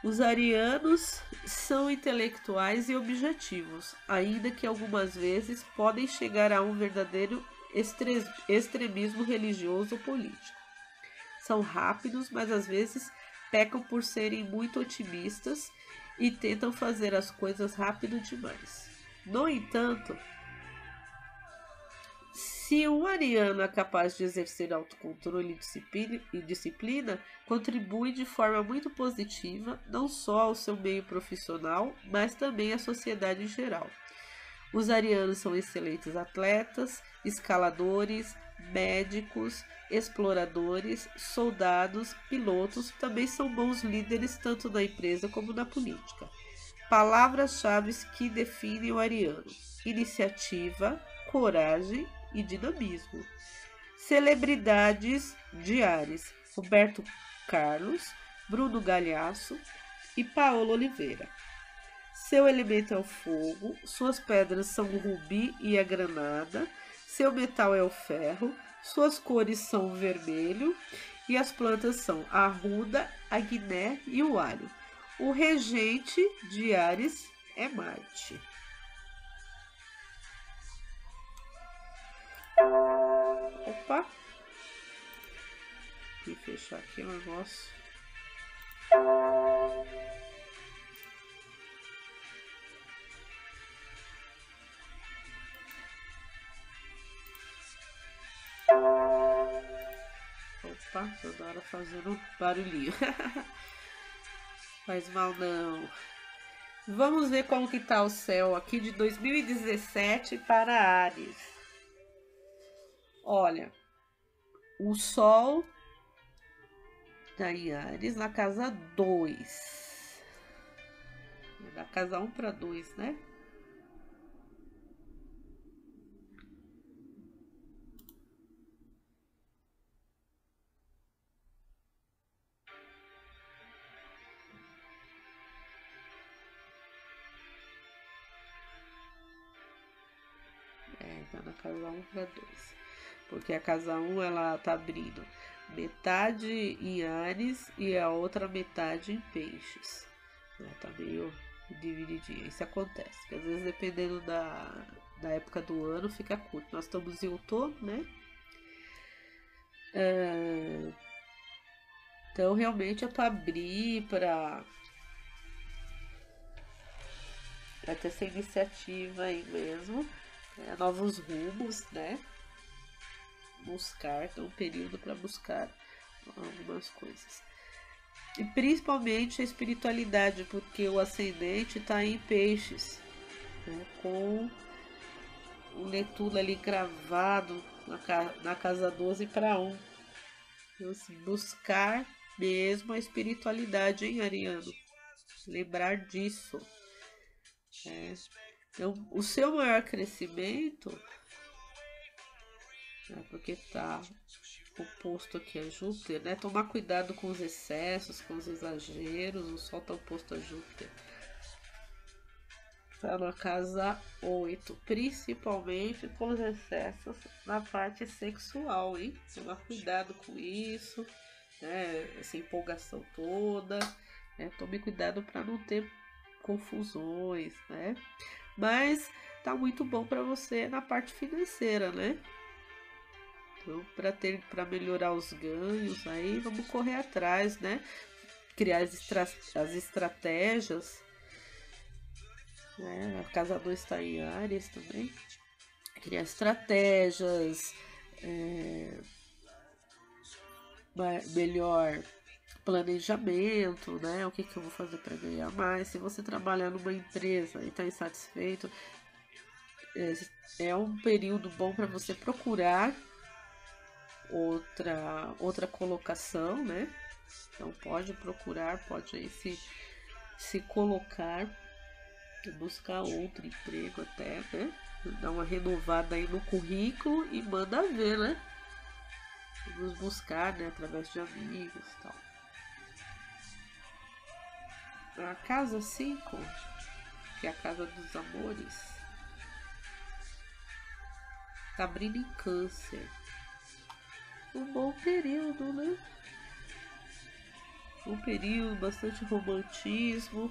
Os arianos são intelectuais e objetivos, ainda que algumas vezes podem chegar a um verdadeiro extremismo religioso ou político. São rápidos, mas às vezes pecam por serem muito otimistas e tentam fazer as coisas rápido demais. No entanto, se um ariano é capaz de exercer autocontrole e disciplina, contribui de forma muito positiva não só ao seu meio profissional, mas também à sociedade em geral. Os arianos são excelentes atletas, escaladores, médicos, exploradores, soldados, pilotos, também são bons líderes tanto na empresa como na política. Palavras-chave que definem o ariano: iniciativa, coragem e dinamismo. Celebridades de Áries: Roberto Carlos, Bruno Galhaço e Paola Oliveira. Seu elemento é o fogo, suas pedras são o rubi e a granada, seu metal é o ferro, suas cores são o vermelho e as plantas são a arruda, a guiné e o alho. O regente de Áries é Marte. Opa! Vou fechar aqui o negócio. Opa, toda hora fazendo barulhinho. Faz mal não. Vamos ver como que tá o céu aqui de 2017 para Áries. Olha, o Sol tá em Áries na casa 2. Da casa 1 para 2, né? Tá na casa 1 para 2. Porque a casa 1 ela tá abrindo metade em Áries e a outra metade em Peixes. Ela tá meio divididinha. Isso acontece, porque às vezes dependendo da época do ano fica curto. Nós estamos em outono, né? Então realmente é para abrir, para ter essa iniciativa aí mesmo. Novos rumos, né? Buscar, tem um período para buscar algumas coisas. E principalmente a espiritualidade, porque o ascendente está em Peixes, né? Com o Netuno ali gravado na casa 12 para 1. Então, assim, buscar mesmo a espiritualidade em ariano. Lembrar disso. Então, o seu maior crescimento, porque tá oposto aqui a Júpiter, né? Tomar cuidado com os excessos, com os exageros. O Sol tá oposto a Júpiter. Tá na casa 8, principalmente com os excessos na parte sexual, hein? Tomar cuidado com isso, né? Essa empolgação toda, né? Tome cuidado para não ter confusões, né? Mas tá muito bom para você na parte financeira, né? Então, para melhorar os ganhos, aí vamos correr atrás, né? Criar as estratégias, né? A casa 2 está em Áries também. Criar estratégias, melhor planejamento, né? O que eu vou fazer para ganhar mais? Se você trabalhar numa empresa e está insatisfeito, é um período bom para você procurar outra colocação, né? Então pode procurar, pode aí se colocar, buscar outro emprego até, né? Dar uma renovada aí no currículo e manda ver, né? Vamos buscar, né? Através de amigos e tal. a casa 5, que é a casa dos amores, tá abrindo em Câncer. Um bom período, né? Um período, bastante romantismo.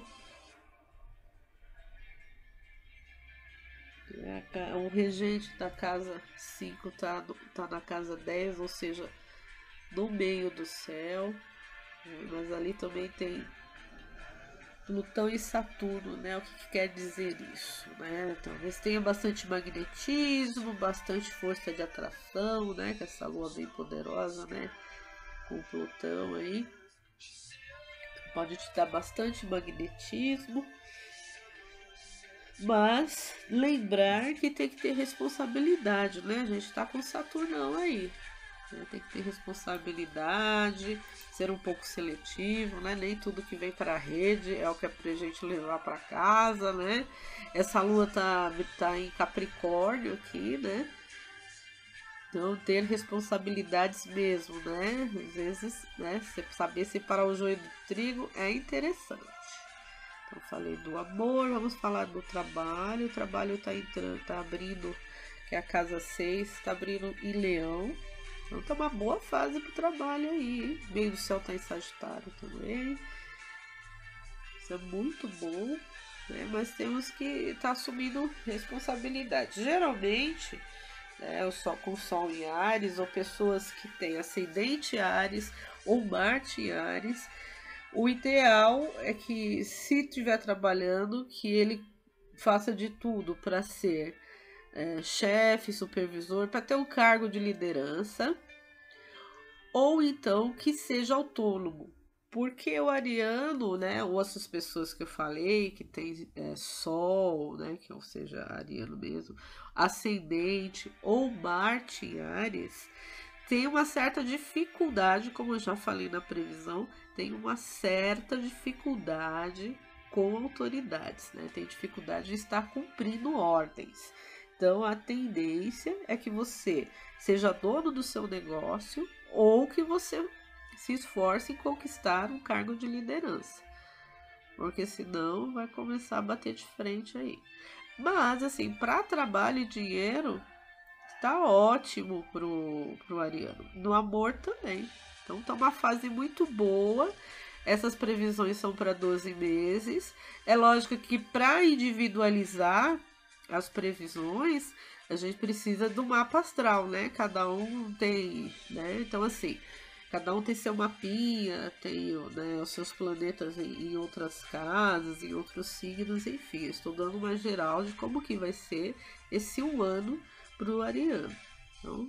O regente da casa 5 tá na casa 10, ou seja, no meio do céu. Mas ali também tem Plutão e Saturno, né? O que quer dizer isso, né? Talvez tenha bastante magnetismo, bastante força de atração, né? Que essa lua bem poderosa, né? Com Plutão aí. Pode te dar bastante magnetismo. Mas lembrar que tem que ter responsabilidade, né? A gente tá com Saturnão aí. Tem que ter responsabilidade, ser um pouco seletivo, né? Nem tudo que vem para a rede é o que é pra gente levar para casa, né? Essa lua tá em Capricórnio aqui, né? Então, ter responsabilidades mesmo, né? Às vezes, né? Saber separar o joio do trigo é interessante. Então, falei do amor, vamos falar do trabalho. O trabalho tá abrindo, que é a casa 6, tá abrindo em Leão. Então tá uma boa fase pro trabalho aí, hein? Meio do céu tá em Sagitário também. Isso é muito bom, né? Mas temos que estar assumindo responsabilidade. Geralmente, né, com Sol em Áries, ou pessoas que têm ascendente em Áries ou Marte em Áries, o ideal é que, se estiver trabalhando, que ele faça de tudo para ser chefe, supervisor, para ter um cargo de liderança, ou então que seja autônomo, porque o ariano, né, ou essas pessoas que eu falei, que tem Sol, né, que ou seja, ariano mesmo, ascendente ou Marte em Áries, tem uma certa dificuldade, como eu já falei na previsão, tem uma certa dificuldade com autoridades, né, tem dificuldade de estar cumprindo ordens. Então, a tendência é que você seja dono do seu negócio ou que você se esforce em conquistar um cargo de liderança. Porque senão vai começar a bater de frente aí. Mas, assim, para trabalho e dinheiro, tá ótimo pro ariano. No amor também. Então, tá uma fase muito boa. Essas previsões são para 12 meses. É lógico que para individualizar as previsões, a gente precisa do mapa astral, né? Cada um tem, né? Então, assim, cada um tem seu mapinha, tem, né, os seus planetas em outras casas, em outros signos, enfim. Estou dando uma geral de como que vai ser esse um ano pro ariano. Então,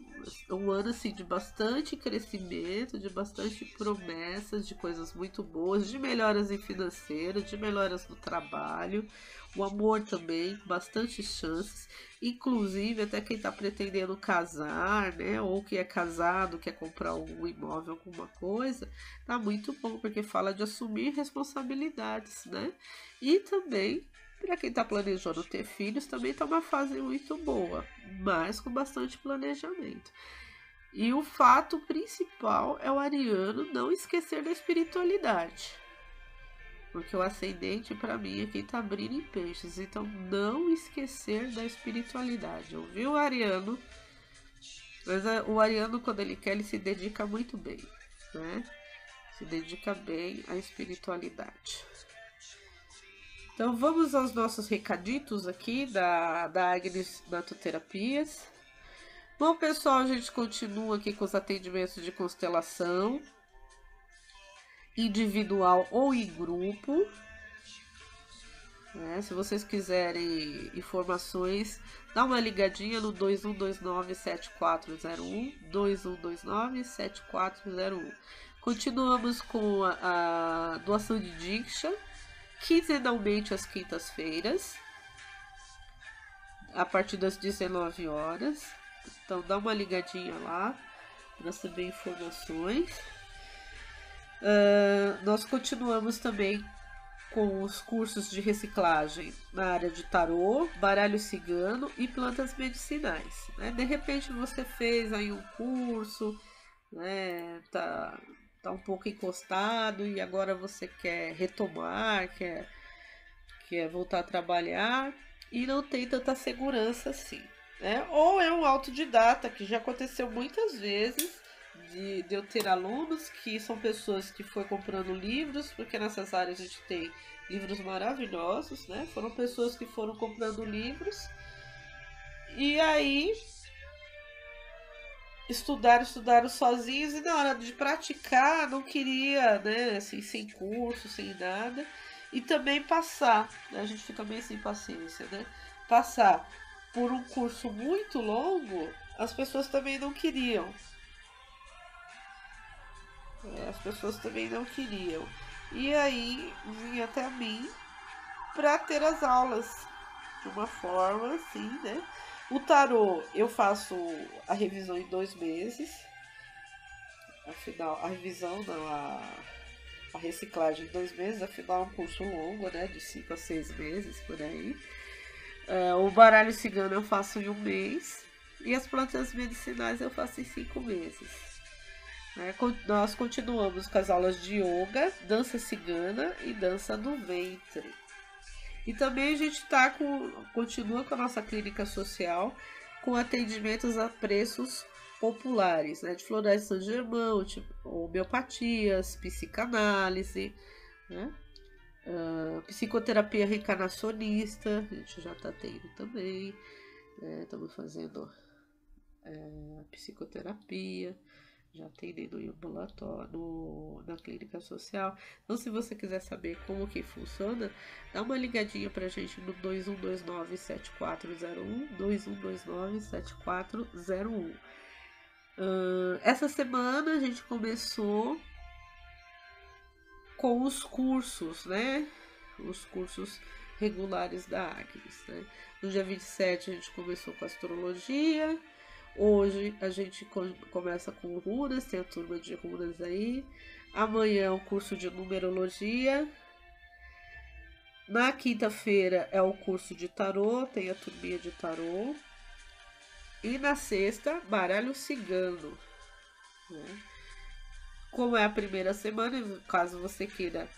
um ano assim de bastante crescimento, de bastante promessas, de coisas muito boas, de melhoras em financeiro, de melhoras no trabalho, o amor também, bastante chances, inclusive até quem está pretendendo casar, né, ou que é casado, quer comprar um imóvel, alguma coisa, tá muito bom, porque fala de assumir responsabilidades, né, e também para quem está planejando ter filhos, também está uma fase muito boa, mas com bastante planejamento. E o fato principal é o ariano não esquecer da espiritualidade. Porque o ascendente, para mim, aqui está abrindo em peixes. Então, não esquecer da espiritualidade. Ouviu o ariano? Mas o ariano, quando ele quer, ele se dedica muito bem, né? Se dedica bem à espiritualidade. Então, vamos aos nossos recaditos aqui da Agnes Natoterapias. Bom, pessoal, a gente continua aqui com os atendimentos de constelação, individual ou em grupo. Se vocês quiserem informações, dá uma ligadinha no 2129-7401, 2129-7401. Continuamos com a doação de Diksha, quinzenalmente às quintas-feiras, a partir das 19 horas. Então dá uma ligadinha lá para saber informações. Nós continuamos também com os cursos de reciclagem na área de tarô, baralho cigano e plantas medicinais, né? De repente você fez aí um curso, né? tá um pouco encostado e agora você quer retomar, quer voltar a trabalhar e não tem tanta segurança assim, né? Ou é um autodidata, que já aconteceu muitas vezes de eu ter alunos que são pessoas que foi comprando livros, porque nessas áreas a gente tem livros maravilhosos, né? Foram pessoas que foram comprando livros e aí estudaram sozinhos e na hora de praticar não queria, né? Assim, sem curso, sem nada. E também passar, né? A gente fica meio sem paciência, né? Passar por um curso muito longo, as pessoas também não queriam. As pessoas também não queriam. E aí vinha até mim para ter as aulas de uma forma assim, né? O tarô eu faço a revisão em 2 meses. Afinal, a revisão não, a reciclagem em 2 meses, afinal é um curso longo, né? De 5 a 6 meses por aí. O baralho cigano eu faço em 1 mês. E as plantas medicinais eu faço em 5 meses. Nós continuamos com as aulas de yoga, dança cigana e dança do ventre. E também a gente continua com a nossa clínica social com atendimentos a preços populares, né? De florais de São Germão, tipo, homeopatias, psicanálise, né? Psicoterapia reencarnacionista, a gente já está tendo também. Estamos fazendo psicoterapia. Já atendendo no ambulatório, na clínica social. Então, se você quiser saber como que funciona, dá uma ligadinha pra gente no 2129-7401, 2129-7401. Essa semana a gente começou com os cursos, né? Os cursos regulares da Agnes, né? No dia 27 a gente começou com astrologia. Hoje a gente começa com runas, tem a turma de runas aí. Amanhã é o curso de numerologia. Na quinta-feira é o curso de tarô, tem a turminha de tarô. E na sexta, baralho cigano, né? Como é a primeira semana, caso você queira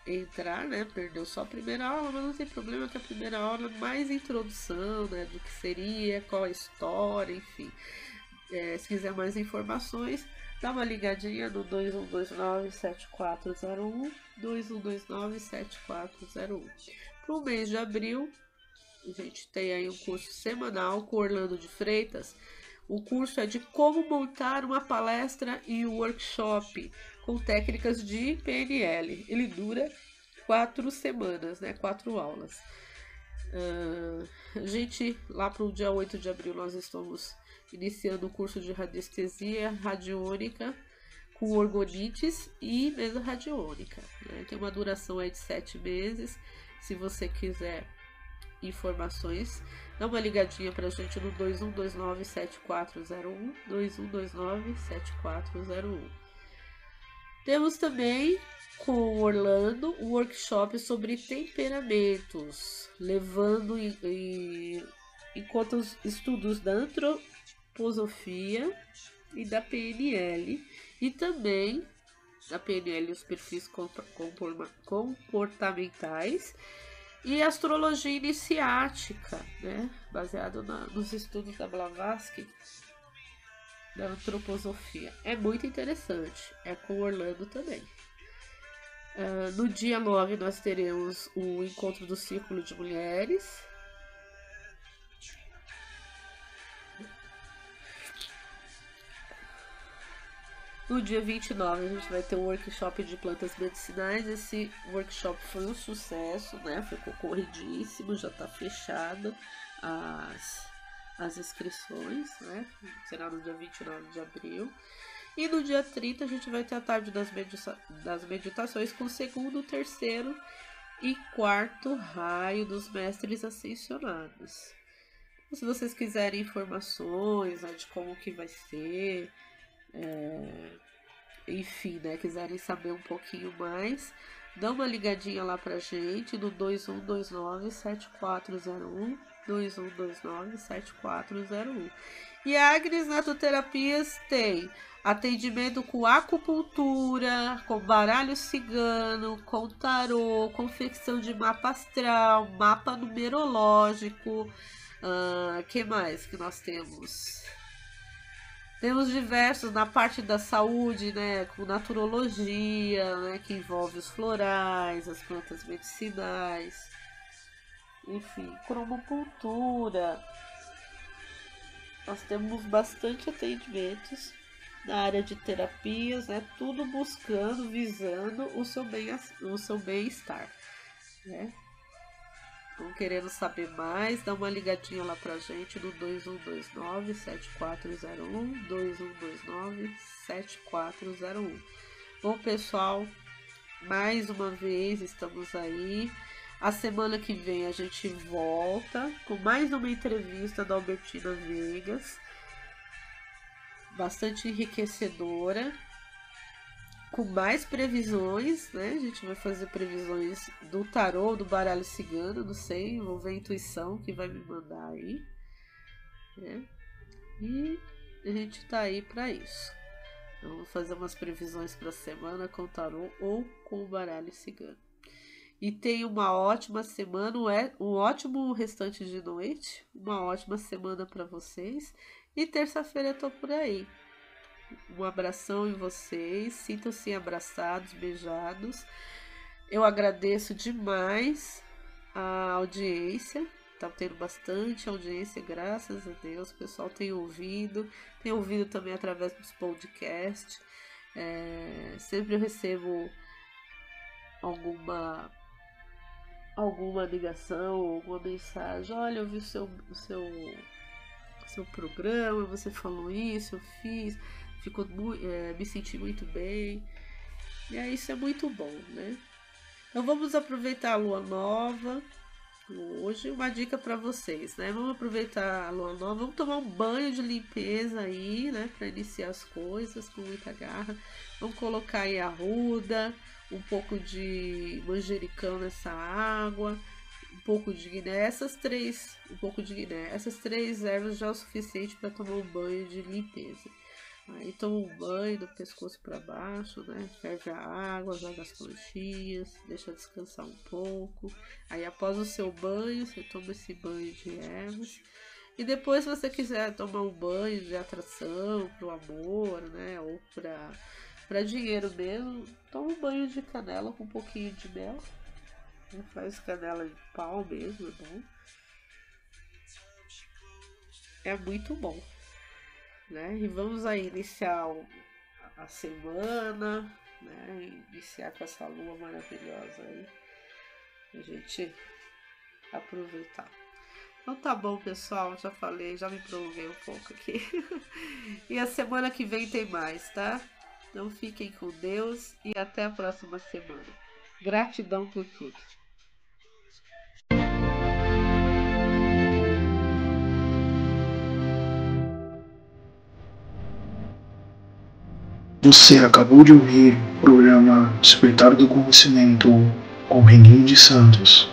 entrar, né? Perdeu só a primeira aula, mas não tem problema, que a primeira aula é mais introdução, né? Do que seria, qual a história, enfim. Se quiser mais informações, dá uma ligadinha no 2129-7401, 2129-7401. Para o mês de abril, a gente tem aí um curso semanal com Orlando de Freitas. O curso é de como montar uma palestra e um workshop com técnicas de PNL. Ele dura 4 semanas, né? 4 aulas. A gente, lá para o dia 8 de abril, nós estamos iniciando o curso de radiestesia radiônica com orgonites e mesa radiônica, né? Tem uma duração aí de 7 meses. Se você quiser informações, dá uma ligadinha pra gente no 2129-7401, 2129-7401. Temos também com o Orlando um workshop sobre temperamentos, levando em conta os estudos da antroposofia e da PNL, e também da PNL os perfis comportamentais e astrologia iniciática, né? Baseado nos estudos da Blavatsky, da antroposofia. É muito interessante. É com o Orlando também. No dia 9 nós teremos o encontro do Círculo de Mulheres. No dia 29 a gente vai ter um workshop de plantas medicinais. Esse workshop foi um sucesso, né? Foi concorridíssimo, já está fechado as inscrições, né? Será no dia 29 de abril. E no dia 30 a gente vai ter a tarde das meditações com o segundo, terceiro e quarto raio dos mestres ascensionados. Se vocês quiserem informações, né, de como que vai ser, enfim, né, quiserem saber um pouquinho mais, dá uma ligadinha lá pra gente no 2129-7401, 2129-7401. E a Agnes Naturoterapias tem atendimento com acupuntura, com baralho cigano, com tarô, confecção de mapa astral, mapa numerológico. Que mais que nós temos? Temos diversos na parte da saúde, né, com naturologia, né, que envolve os florais, as plantas medicinais, enfim, cromocultura. Nós temos bastante atendimentos na área de terapias, né, tudo buscando, visando o seu bem-estar, né? Então, querendo saber mais, dá uma ligadinha lá pra gente no 2129-7401, 2129-7401. Bom, pessoal, mais uma vez estamos aí. A semana que vem a gente volta com mais uma entrevista da Albertina Veigas, bastante enriquecedora, com mais previsões, né? A gente vai fazer previsões do tarô, do baralho cigano, não sei, vou ver a intuição que vai me mandar aí, né? E a gente tá aí para isso. Então, vou fazer umas previsões para a semana com o tarô ou com o baralho cigano. E tenha uma ótima semana, um ótimo restante de noite, uma ótima semana para vocês. E terça-feira eu tô por aí. Um abração em vocês, sintam-se abraçados, beijados. Eu agradeço demais a audiência, tá tendo bastante audiência, graças a Deus. O pessoal tem ouvido também através dos podcasts. Sempre eu recebo alguma ligação, alguma mensagem. Olha, eu vi o seu programa, você falou isso, eu fiz, me senti muito bem. E aí, isso é muito bom, né? Então vamos aproveitar a lua nova hoje. Uma dica para vocês, né? Vamos aproveitar a lua nova, vamos tomar um banho de limpeza aí, né? Para iniciar as coisas com muita garra. Vamos colocar aí arruda, um pouco de manjericão nessa água, um pouco de guiné, essas três ervas já é o suficiente para tomar um banho de limpeza. Aí toma um banho do pescoço para baixo, né? Ferve a água, joga as planchinhas, deixa descansar um pouco. Aí após o seu banho, você toma esse banho de ervas. E depois, se você quiser tomar um banho de atração pro amor, né? Ou para dinheiro mesmo, toma um banho de canela com um pouquinho de mel. Faz canela de pau mesmo, é bom. É muito bom, né? E vamos aí iniciar a semana, né? Iniciar com essa lua maravilhosa aí, a gente aproveitar. Então tá bom, pessoal, já falei, já me prolonguei um pouco aqui. E a semana que vem tem mais, tá? Então fiquem com Deus e até a próxima semana. Gratidão por tudo. Você acabou de ouvir o programa Despertar do Conhecimento com Renin de Santos.